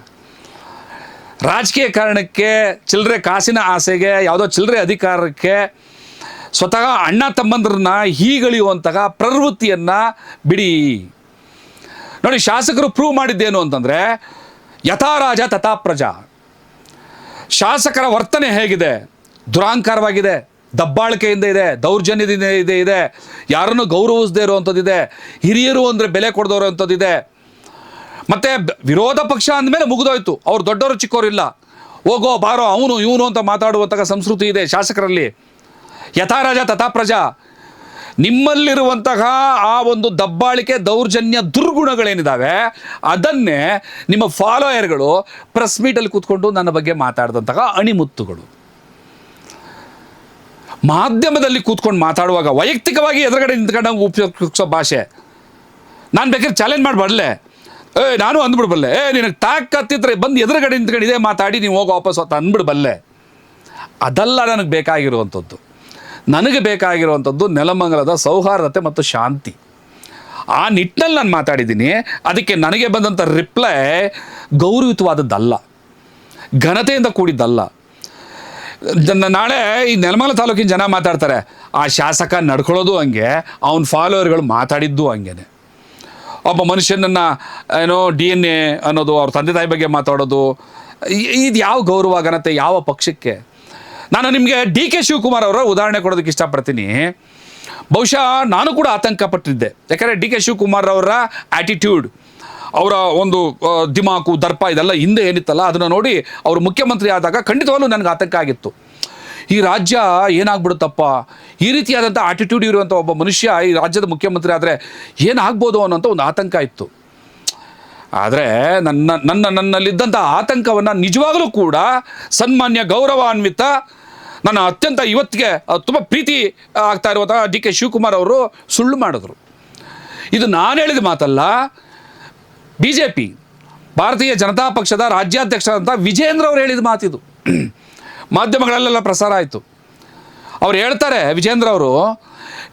ರಾಜಕೀಯ ಕಾರಣಕ್ಕೆ, ಚಿಲ್ಲರೆ ಕಾಸಿನ ಆಸೆಗೆ, ಯಾವುದೋ ಚಿಲ್ಲರೆ ಅಧಿಕಾರಕ್ಕೆ ಸ್ವತಃ ಅಣ್ಣ ತಮ್ಮಂದ್ರನ್ನ ಹೀಗಳಿಯುವಂತಹ ಪ್ರವೃತ್ತಿಯನ್ನು ಬಿಡಿ. ನೋಡಿ, ಶಾಸಕರು ಪ್ರೂವ್ ಮಾಡಿದ್ದೇನು ಅಂತಂದರೆ, ಯಥಾ ರಾಜ ತಥಾ ಪ್ರಜಾ. ಶಾಸಕರ ವರ್ತನೆ ಹೇಗಿದೆ? ದುರಾಂಕಾರವಾಗಿದೆ, ದಬ್ಬಾಳಿಕೆಯಿಂದ ಇದೆ, ದೌರ್ಜನ್ಯದಿಂದ ಇದೆ, ಯಾರನ್ನು ಗೌರವಿಸದೇ ಇರುವಂಥದ್ದಿದೆ, ಹಿರಿಯರು ಅಂದರೆ ಬೆಲೆ ಕೊಡದವರು ಅಂಥದ್ದಿದೆ. ಮತ್ತು ವಿರೋಧ ಪಕ್ಷ ಅಂದಮೇಲೆ ಮುಗಿದೋಯ್ತು, ಅವ್ರು ದೊಡ್ಡವರು ಚಿಕ್ಕವರು ಇಲ್ಲ, ಹೋಗೋ ಬಾರೋ ಅವನು ಇವನು ಅಂತ ಮಾತಾಡುವಂತಹ ಸಂಸ್ಕೃತಿ ಇದೆ ಶಾಸಕರಲ್ಲಿ. ಯಥಾ ರಾಜ ತಥಾ ಪ್ರಜಾ. ನಿಮ್ಮಲ್ಲಿರುವಂತಹ ಆ ಒಂದು ದಬ್ಬಾಳಿಕೆ, ದೌರ್ಜನ್ಯ, ದುರ್ಗುಣಗಳೇನಿದ್ದಾವೆ ಅದನ್ನೇ ನಿಮ್ಮ ಫಾಲೋಯರ್ಗಳು ಪ್ರೆಸ್ ಮೀಟಲ್ಲಿ ಕೂತ್ಕೊಂಡು ನನ್ನ ಬಗ್ಗೆ ಮಾತಾಡಿದಂತಹ ಅಣಿಮುತ್ತುಗಳು. ಮಾಧ್ಯಮದಲ್ಲಿ ಕೂತ್ಕೊಂಡು ಮಾತಾಡುವಾಗ ವೈಯಕ್ತಿಕವಾಗಿ ಎದುರುಗಡೆ ನಿಂತ್ಕೊಂಡಂಗೆ ಉಪಯೋಗಿಸೋ ಭಾಷೆ. ನಾನು ಬೇಕಾದ್ರೆ ಚಾಲೆಂಜ್ ಮಾಡಿ ಬರಲೆ, ನಾನು ಅಂದ್ಬಿಡ್ಬಲ್ಲೆ, ನಿನಗೆ ತಾಕತ್ತಿದ್ರೆ ಬಂದು ಎದುರುಗಡೆ ನಿಂತ್ಕೊಂಡು ಇದೇ ಮಾತಾಡಿ ನೀವು ಹೋಗೋ ವಾಪಸ್ ಹೊತ್ತು ಅಂದ್ಬಿಡ್ಬಲ್ಲೆ. ಅದಲ್ಲ ನನಗೆ ಬೇಕಾಗಿರುವಂಥದ್ದು. ನನಗೆ ಬೇಕಾಗಿರುವಂಥದ್ದು ನೆಲಮಂಗಲದ ಸೌಹಾರ್ದತೆ ಮತ್ತು ಶಾಂತಿ. ಆ ನಿಟ್ಟಿನಲ್ಲಿ ನಾನು ಮಾತಾಡಿದ್ದೀನಿ. ಅದಕ್ಕೆ ನನಗೆ ಬಂದಂಥ ರಿಪ್ಲೈ ಗೌರವಯುತವಾದದ್ದಲ್ಲ, ಘನತೆಯಿಂದ ಕೂಡಿದ್ದಲ್ಲ. ನಾಳೆ ಈ ನೆಲಮಂಗಲ ತಾಲೂಕಿನ ಜನ ಮಾತಾಡ್ತಾರೆ, ಆ ಶಾಸಕ ನಡ್ಕೊಳ್ಳೋದು ಹಂಗೆ, ಅವನ ಫಾಲೋವರ್ಗಳು ಮಾತಾಡಿದ್ದು ಹಂಗೇನೆ. ಒಬ್ಬ ಮನುಷ್ಯನನ್ನು ಏನೋ DNA ಅನ್ನೋದು, ಅವ್ರ ತಂದೆ ತಾಯಿ ಬಗ್ಗೆ ಮಾತಾಡೋದು, ಇದು ಯಾವ ಗೌರವ ಘನತೆ, ಯಾವ ಪಕ್ಷಕ್ಕೆ? ನಾನು ನಿಮಗೆ DK ಶಿವಕುಮಾರ್ ಅವರ ಉದಾಹರಣೆ ಕೊಡೋದಕ್ಕೆ ಇಷ್ಟಪಡ್ತೀನಿ. ಬಹುಶಃ ನಾನು ಕೂಡ ಆತಂಕ ಪಟ್ಟಿದ್ದೆ. ಯಾಕಂದರೆ DK ಶಿವಕುಮಾರ್ ಅವರ ಆ್ಯಟಿಟ್ಯೂಡ್, ಅವರ ಒಂದು ದಿಮಾಕು, ದರ್ಪ ಇದೆಲ್ಲ ಹಿಂದೆ ಏನಿತ್ತಲ್ಲ, ಅದನ್ನು ನೋಡಿ ಅವರು ಮುಖ್ಯಮಂತ್ರಿ ಆದಾಗ ಖಂಡಿತವಾಗ್ಲೂ ನನಗೆ ಆತಂಕ ಆಗಿತ್ತು. ಈ ರಾಜ್ಯ ಏನಾಗ್ಬಿಡುತ್ತಪ್ಪ, ಈ ರೀತಿಯಾದಂಥ ಆಟಿಟ್ಯೂಡ್ ಇರುವಂಥ ಒಬ್ಬ ಮನುಷ್ಯ ಈ ರಾಜ್ಯದ ಮುಖ್ಯಮಂತ್ರಿ ಆದರೆ ಏನಾಗ್ಬೋದು ಅನ್ನೋಂಥ ಒಂದು ಆತಂಕ ಇತ್ತು. ಆದರೆ ನನ್ನಲ್ಲಿದ್ದಂಥ ಆತಂಕವನ್ನು ನಿಜವಾಗಲೂ ಕೂಡ ಸನ್ಮಾನ್ಯ ಗೌರವಾನ್ವಿತ, ನನ್ನ ಅತ್ಯಂತ ಇವತ್ತಿಗೆ ತುಂಬ ಪ್ರೀತಿ ಆಗ್ತಾ ಇರುವಂಥ DK ಶಿವಕುಮಾರ್ ಅವರು ಸುಳ್ಳು ಮಾಡಿದ್ರು. ಇದು ನಾನು ಹೇಳಿದ ಮಾತಲ್ಲ. BJP ಭಾರತೀಯ ಜನತಾ ಪಕ್ಷದ ರಾಜ್ಯಾಧ್ಯಕ್ಷರಾದಂಥ ವಿಜೇಂದ್ರ ಅವರು ಹೇಳಿದ ಮಾತಿದು. ಮಾಧ್ಯಮಗಳಲ್ಲೆಲ್ಲ ಪ್ರಸಾರ ಆಯಿತು. ಅವ್ರು ಹೇಳ್ತಾರೆ, ವಿಜೇಂದ್ರ ಅವರು,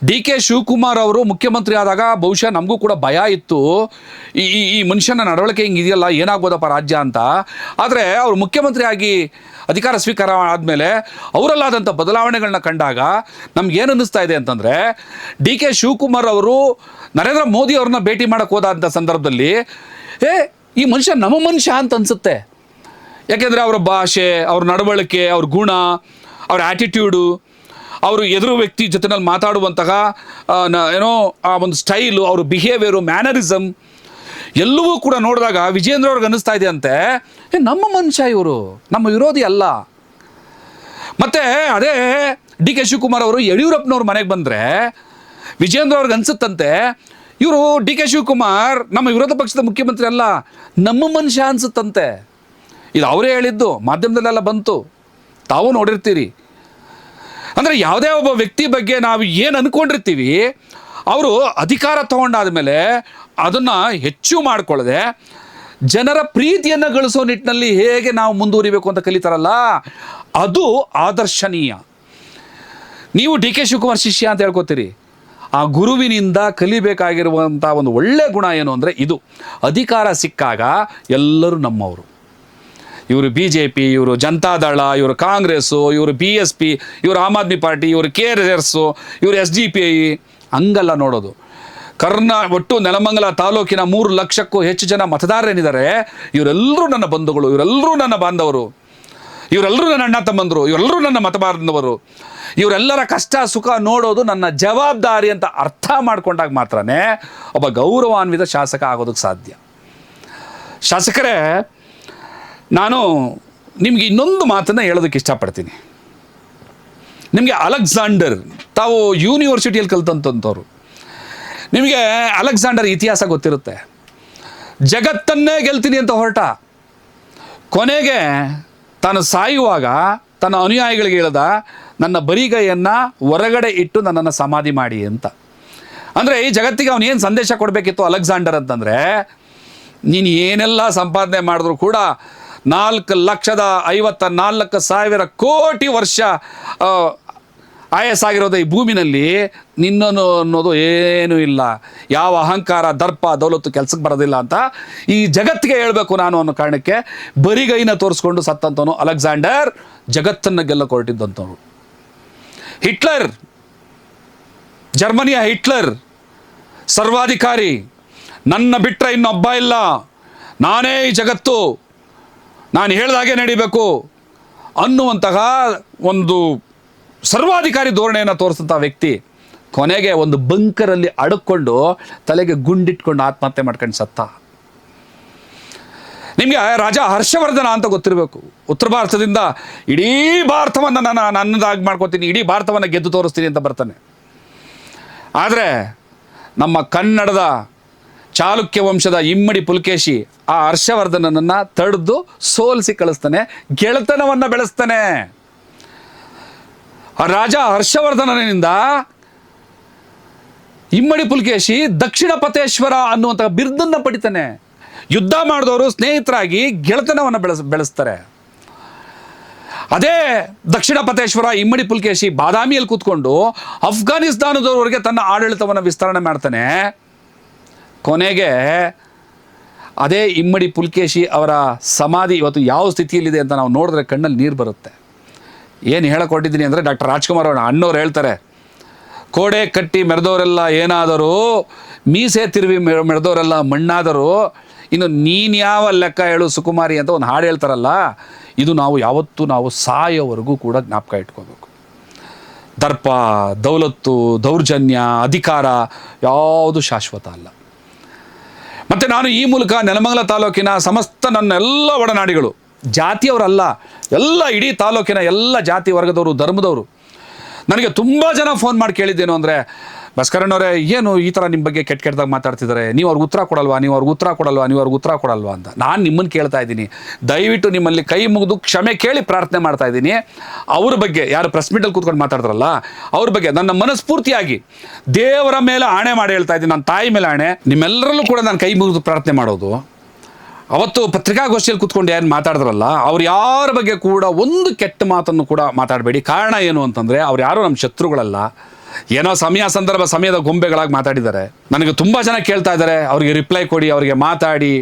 ಡಿ ಕೆ ಶಿವಕುಮಾರ್ ಅವರು ಮುಖ್ಯಮಂತ್ರಿ ಆದಾಗ ಬಹುಶಃ ನಮಗೂ ಕೂಡ ಭಯ ಇತ್ತು, ಈ ಮನುಷ್ಯನ ನಡವಳಿಕೆ ಹಿಂಗಿದೆಯಲ್ಲ, ಏನಾಗ್ಬೋದಪ್ಪ ರಾಜ್ಯ ಅಂತ. ಆದರೆ ಅವರು ಮುಖ್ಯಮಂತ್ರಿ ಆಗಿ ಅಧಿಕಾರ ಸ್ವೀಕಾರ ಆದಮೇಲೆ ಅವರಲ್ಲಾದಂಥ ಬದಲಾವಣೆಗಳನ್ನ ಕಂಡಾಗ ನಮ್ಗೇನು ಅನ್ನಿಸ್ತಾ ಇದೆ ಅಂತಂದರೆ, ಡಿ ಕೆ ಶಿವಕುಮಾರ್ ಅವರು ನರೇಂದ್ರ ಮೋದಿ ಅವ್ರನ್ನ ಭೇಟಿ ಮಾಡೋಕ್ಕೆ ಹೋದಂಥ ಸಂದರ್ಭದಲ್ಲಿ ಈ ಮನುಷ್ಯ ನಮ್ಮ ಮನುಷ್ಯ ಅಂತ ಅನಿಸುತ್ತೆ. ಯಾಕೆಂದರೆ ಅವರ ಭಾಷೆ, ಅವ್ರ ನಡವಳಿಕೆ, ಅವ್ರ ಗುಣ, ಅವ್ರ ಆ್ಯಟಿಟ್ಯೂಡು, ಅವರು ಎದುರು ವ್ಯಕ್ತಿ ಜೊತೆನಲ್ಲಿ ಮಾತಾಡುವಂತಹ ಏನೋ ಆ ಒಂದು ಸ್ಟೈಲು, ಅವ್ರ ಬಿಹೇವಿಯರು, ಮ್ಯಾನರಿಸಮ್ ಎಲ್ಲವೂ ಕೂಡ ನೋಡಿದಾಗ ವಿಜೇಂದ್ರ ಅವ್ರಿಗೆ ಅನ್ನಿಸ್ತಾ ಇದೆ ಅಂತೆ, ನಮ್ಮ ಮನುಷ್ಯ ಇವರು, ನಮ್ಮ ವಿರೋಧಿ ಅಲ್ಲ. ಮತ್ತು ಅದೇ ಡಿ ಕೆ ಶಿವಕುಮಾರ್ ಅವರು ಯಡಿಯೂರಪ್ಪನವ್ರ ಮನೆಗೆ ಬಂದರೆ ವಿಜೇಂದ್ರ ಅವ್ರಿಗೆ ಅನಿಸುತ್ತಂತೆ, ಇವರು ಡಿ ಕೆ ಶಿವಕುಮಾರ್ ನಮ್ಮ ವಿರೋಧ ಪಕ್ಷದ ಮುಖ್ಯಮಂತ್ರಿ ಅಲ್ಲ, ನಮ್ಮ ಮನುಷ್ಯ ಅನಿಸುತ್ತಂತೆ. ಇದು ಅವರೇ ಹೇಳಿದ್ದು, ಮಾಧ್ಯಮದಲ್ಲೆಲ್ಲ ಬಂತು, ತಾವು ನೋಡಿರ್ತೀರಿ. ಅಂದರೆ ಯಾವುದೇ ಒಬ್ಬ ವ್ಯಕ್ತಿ ಬಗ್ಗೆ ನಾವು ಏನು ಅಂದ್ಕೊಂಡಿರ್ತೀವಿ, ಅವರು ಅಧಿಕಾರ ತಗೊಂಡಾದ ಮೇಲೆ ಅದನ್ನು ಹೆಚ್ಚು ಮಾಡಿಕೊಳ್ಳದೆ ಜನರ ಪ್ರೀತಿಯನ್ನು ಗಳಿಸೋ ನಿಟ್ಟಿನಲ್ಲಿ ಹೇಗೆ ನಾವು ಮುಂದುವರಿಬೇಕು ಅಂತ ಕಲಿತಾರಲ್ಲ, ಅದು ಆದರ್ಶನೀಯ. ನೀವು ಡಿ ಕೆ ಶಿವಕುಮಾರ್ ಶಿಷ್ಯ ಅಂತ ಹೇಳ್ಕೊತೀರಿ. ಆ ಗುರುವಿನಿಂದ ಕಲಿಬೇಕಾಗಿರುವಂಥ ಒಂದು ಒಳ್ಳೆಯ ಗುಣ ಏನು ಅಂದರೆ ಇದು, ಅಧಿಕಾರ ಸಿಕ್ಕಾಗ ಎಲ್ಲರೂ ನಮ್ಮವರು. ಇವರು ಬಿ ಜೆ ಪಿ, ಇವರು ಜನತಾದಳ, ಇವರು ಕಾಂಗ್ರೆಸ್ಸು, ಇವರು ಬಿ ಎಸ್ ಪಿ, ಇವರು ಆಮ್ ಆದ್ಮಿ ಪಾರ್ಟಿ, ಇವರು ಕೆ ಆರ್ ಎಸ್ಸು, ಇವರು ಎಸ್ ಡಿ ಪಿ ಐ, ಹಂಗಲ್ಲ ನೋಡೋದು. ಒಟ್ಟು ನೆಲಮಂಗಲ ತಾಲೂಕಿನ 3 ಲಕ್ಷಕ್ಕೂ ಹೆಚ್ಚು ಜನ ಮತದಾರರೇನಿದ್ದಾರೆ, ಇವರೆಲ್ಲರೂ ನನ್ನ ಬಂಧುಗಳು, ಇವರೆಲ್ಲರೂ ನನ್ನ ಬಾಂಧವರು, ಇವರೆಲ್ಲರೂ ನನ್ನ ಅಣ್ಣ ತಮ್ಮಂದರು, ಇವರೆಲ್ಲರೂ ನನ್ನ ಮತ ಬಾಂಧವರು. ಇವರೆಲ್ಲರ ಕಷ್ಟ ಸುಖ ನೋಡೋದು ನನ್ನ ಜವಾಬ್ದಾರಿ ಅಂತ ಅರ್ಥ ಮಾಡ್ಕೊಂಡಾಗ ಮಾತ್ರನೇ ಒಬ್ಬ ಗೌರವಾನ್ವಿತ ಶಾಸಕ ಆಗೋದಕ್ಕೆ ಸಾಧ್ಯ. ಶಾಸಕರೇ, ನಾನು ನಿಮಗೆ ಇನ್ನೊಂದು ಮಾತನ್ನು ಹೇಳೋದಕ್ಕೆ ಇಷ್ಟಪಡ್ತೀನಿ. ನಿಮಗೆ ಅಲೆಕ್ಸಾಂಡರ್, ತಾವು ಯೂನಿವರ್ಸಿಟಿಯಲ್ಲಿ ಕಲ್ತಂಥವ್ರು, ನಿಮಗೆ ಅಲೆಕ್ಸಾಂಡರ್ ಇತಿಹಾಸ ಗೊತ್ತಿರುತ್ತೆ. ಜಗತ್ತನ್ನೇ ಗೆಲ್ತೀನಿ ಅಂತ ಹೊರಟ, ಕೊನೆಗೆ ತಾನು ಸಾಯುವಾಗ ತನ್ನ ಅನುಯಾಯಿಗಳಿಗೆ ಹೇಳ್ದ, ನನ್ನ ಬರಿಗೈಯನ್ನು ಹೊರಗಡೆ ಇಟ್ಟು ನನ್ನನ್ನು ಸಮಾಧಿ ಮಾಡಿ ಅಂತ. ಅಂದರೆ ಈ ಜಗತ್ತಿಗೆ ಅವನು ಏನು ಸಂದೇಶ ಕೊಡಬೇಕಿತ್ತು ಅಲೆಕ್ಸಾಂಡರ್ ಅಂತಂದರೆ, ನೀನು ಏನೆಲ್ಲ ಸಂಪಾದನೆ ಮಾಡಿದ್ರು ಕೂಡ 4,54,000 ಕೋಟಿ ವರ್ಷ ಆಯಸ್ಸಾಗಿರೋದು ಈ ಭೂಮಿನಲ್ಲಿ ನಿನ್ನನ್ನು ಅನ್ನೋದು ಏನೂ ಇಲ್ಲ, ಯಾವ ಅಹಂಕಾರ, ದರ್ಪ, ದೌಲತ್ತು ಕೆಲಸಕ್ಕೆ ಬರೋದಿಲ್ಲ ಅಂತ ಈ ಜಗತ್ತಿಗೆ ಹೇಳಬೇಕು ನಾನು ಅನ್ನೋ ಕಾರಣಕ್ಕೆ ಬರಿಗೈನ ತೋರಿಸ್ಕೊಂಡು ಸತ್ತಂತವನು ಅಲೆಕ್ಸಾಂಡರ್, ಜಗತ್ತನ್ನು ಗೆಲ್ಲಕ್ಕೆ ಹೊರಟಿದ್ದಂಥವ್ರು. ಹಿಟ್ಲರ್, ಜರ್ಮನಿಯ ಹಿಟ್ಲರ್, ಸರ್ವಾಧಿಕಾರಿ, ನನ್ನ ಬಿಟ್ಟರೆ ಇನ್ನೊಬ್ಬ ಇಲ್ಲ, ನಾನೇ ಈ ಜಗತ್ತು, ನಾನು ಹೇಳಿದಾಗೆ ನಡಿಬೇಕು ಅನ್ನುವಂತಹ ಒಂದು ಸರ್ವಾಧಿಕಾರಿ ಧೋರಣೆಯನ್ನು ತೋರಿಸಿದಂಥ ವ್ಯಕ್ತಿ ಕೊನೆಗೆ ಒಂದು ಬಂಕರಲ್ಲಿ ಅಡಕ್ಕೊಂಡು ತಲೆಗೆ ಗುಂಡಿಟ್ಕೊಂಡು ಆತ್ಮಹತ್ಯೆ ಮಾಡ್ಕೊಂಡು ಸತ್ತ. ನಿಮಗೆ ರಾಜ ಹರ್ಷವರ್ಧನ ಅಂತ ಗೊತ್ತಿರಬೇಕು. ಉತ್ತರ ಭಾರತದಿಂದ ಇಡೀ ಭಾರತವನ್ನು ನನ್ನದಾಗಿ ಮಾಡ್ಕೊತೀನಿ, ಇಡೀ ಭಾರತವನ್ನು ಗೆದ್ದು ತೋರಿಸ್ತೀನಿ ಅಂತ ಬರ್ತಾನೆ. ಆದರೆ ನಮ್ಮ ಕನ್ನಡದ ಚಾಲುಕ್ಯ ವಂಶದ ಇಮ್ಮಡಿ ಪುಲಕೇಶಿ ಆ ಹರ್ಷವರ್ಧನನನ್ನು ತಡೆದು ಸೋಲಿಸಿ ಕಳಿಸ್ತಾನೆ, ಗೆಳೆತನವನ್ನು ಬೆಳೆಸ್ತಾನೆ. ಆ ರಾಜ ಹರ್ಷವರ್ಧನನಿಂದ ಇಮ್ಮಡಿ ಪುಲಕೇಶಿ ದಕ್ಷಿಣ ಪಥೇಶ್ವರ ಅನ್ನುವಂಥ ಬಿರುದನ್ನು ಪಡಿತಾನೆ. ಯುದ್ಧ ಮಾಡಿದವರು ಸ್ನೇಹಿತರಾಗಿ ಗೆಳೆತನವನ್ನು ಬೆಳೆಸ್ತಾರೆ. ಅದೇ ದಕ್ಷಿಣ ಪಥೇಶ್ವರ ಇಮ್ಮಡಿ ಪುಲಕೇಶಿ ಬಾದಾಮಿಯಲ್ಲಿ ಕೂತ್ಕೊಂಡು ಅಫ್ಘಾನಿಸ್ತಾನದವರೆಗೆ ತನ್ನ ಆಡಳಿತವನ್ನು ವಿಸ್ತರಣೆ ಮಾಡ್ತಾನೆ. ಕೊನೆಗೆ ಅದೇ ಇಮ್ಮಡಿ ಪುಲಕೇಶಿ ಅವರ ಸಮಾಧಿ ಇವತ್ತು ಯಾವ ಸ್ಥಿತಿಯಲ್ಲಿದೆ ಅಂತ ನಾವು ನೋಡಿದ್ರೆ ಕಣ್ಣಲ್ಲಿ ನೀರು ಬರುತ್ತೆ. ಏನು ಹೇಳಕೊಟ್ಟಿದ್ದೀನಿ ಅಂದರೆ, ಡಾಕ್ಟರ್ ರಾಜ್ಕುಮಾರ್ ಅವರ ಅಣ್ಣವ್ರು ಹೇಳ್ತಾರೆ, ಕೋಡೆ ಕಟ್ಟಿ ಮೆರೆದವರೆಲ್ಲ ಏನಾದರೂ, ಮೀಸೆ ತಿರುವಿ ಮೆರೆದವರೆಲ್ಲ ಮಣ್ಣಾದರೂ, ಇನ್ನು ನೀನು ಯಾವ ಲೆಕ್ಕ ಹೇಳು ಸುಕುಮಾರಿ ಅಂತ ಒಂದು ಹಾಡು ಹೇಳ್ತಾರಲ್ಲ, ಇದು ನಾವು ಯಾವತ್ತೂ ನಾವು ಸಾಯೋವರೆಗೂ ಕೂಡ ಜ್ಞಾಪಕ ಇಟ್ಕೋಬೇಕು. ದರ್ಪ, ದೌಲತ್ತು, ದೌರ್ಜನ್ಯ, ಅಧಿಕಾರ ಯಾವುದು ಶಾಶ್ವತ ಅಲ್ಲ. ಮತ್ತು ನಾನು ಈ ಮೂಲಕ ನೆಲಮಂಗಲ ತಾಲೂಕಿನ ಸಮಸ್ತ ನನ್ನೆಲ್ಲ ಒಡನಾಡಿಗಳು, ಜಾತಿಯವರಲ್ಲ, ಎಲ್ಲ ಇಡೀ ತಾಲೂಕಿನ ಎಲ್ಲ ಜಾತಿ ವರ್ಗದವರು, ಧರ್ಮದವರು, ನನಗೆ ತುಂಬ ಜನ ಫೋನ್ ಮಾಡಿ ಕೇಳಿದ್ದೇನು ಅಂದರೆ, ಭಾಸ್ಕರಣ್ಣವರೇ, ಏನು ಈ ಥರ ನಿಮ್ಮ ಬಗ್ಗೆ ಕೆಟ್ಟದಾಗಿ ಮಾತಾಡ್ತಿದ್ದಾರೆ, ನೀವು ಅವ್ರಿಗೆ ಉತ್ತರ ಕೊಡಲ್ವಾ, ನೀವು ಅವ್ರಿಗೆ ಉತ್ತರ ಕೊಡಲ್ವಾ ಅಂತ. ನಾನು ನಿಮ್ಮನ್ನು ಕೇಳ್ತಾ ಇದ್ದೀನಿ, ದಯವಿಟ್ಟು ನಿಮ್ಮಲ್ಲಿ ಕೈ ಮುಗಿದು ಕ್ಷಮೆ ಕೇಳಿ ಪ್ರಾರ್ಥನೆ ಮಾಡ್ತಾ ಇದ್ದೀನಿ. ಅವ್ರ ಬಗ್ಗೆ, ಯಾರು ಪ್ರೆಸ್ ಮೀಟಲ್ಲಿ ಕೂತ್ಕೊಂಡು ಮಾತಾಡ್ತಾರಲ್ಲ ಅವ್ರ ಬಗ್ಗೆ ನನ್ನ ಮನಸ್ಫೂರ್ತಿಯಾಗಿ ದೇವರ ಮೇಲೆ ಆಣೆ ಮಾಡಿ ಹೇಳ್ತಾ ಇದ್ದೀನಿ, ನನ್ನ ತಾಯಿ ಮೇಲೆ ಆಣೆ, ನಿಮ್ಮೆಲ್ಲರಲ್ಲೂ ಕೂಡ ನಾನು ಕೈ ಮುಗಿದು ಪ್ರಾರ್ಥನೆ ಮಾಡೋದು, ಅವತ್ತು ಪತ್ರಿಕಾಗೋಷ್ಠಿಯಲ್ಲಿ ಕೂತ್ಕೊಂಡು ಏನು ಮಾತಾಡಿದ್ರಲ್ಲ, ಅವ್ರು ಯಾರ ಬಗ್ಗೆ ಕೂಡ ಒಂದು ಕೆಟ್ಟ ಮಾತನ್ನು ಕೂಡ ಮಾತಾಡಬೇಡಿ. ಕಾರಣ ಏನು ಅಂತಂದರೆ ಅವ್ರು ಯಾರೂ ನಮ್ಮ ಶತ್ರುಗಳಲ್ಲ. ಏನೋ ಸಮಯ ಸಂದರ್ಭ ಸಮಯದ ಗೊಂಬೆಗಳಾಗಿ ಮಾತಾಡಿದ್ದಾರೆ. ನನಗೆ ತುಂಬ ಜನ ಕೇಳ್ತಾ ಇದ್ದಾರೆ, ಅವರಿಗೆ ರಿಪ್ಲೈ ಕೊಡಿ, ಅವರಿಗೆ ಮಾತಾಡಿ,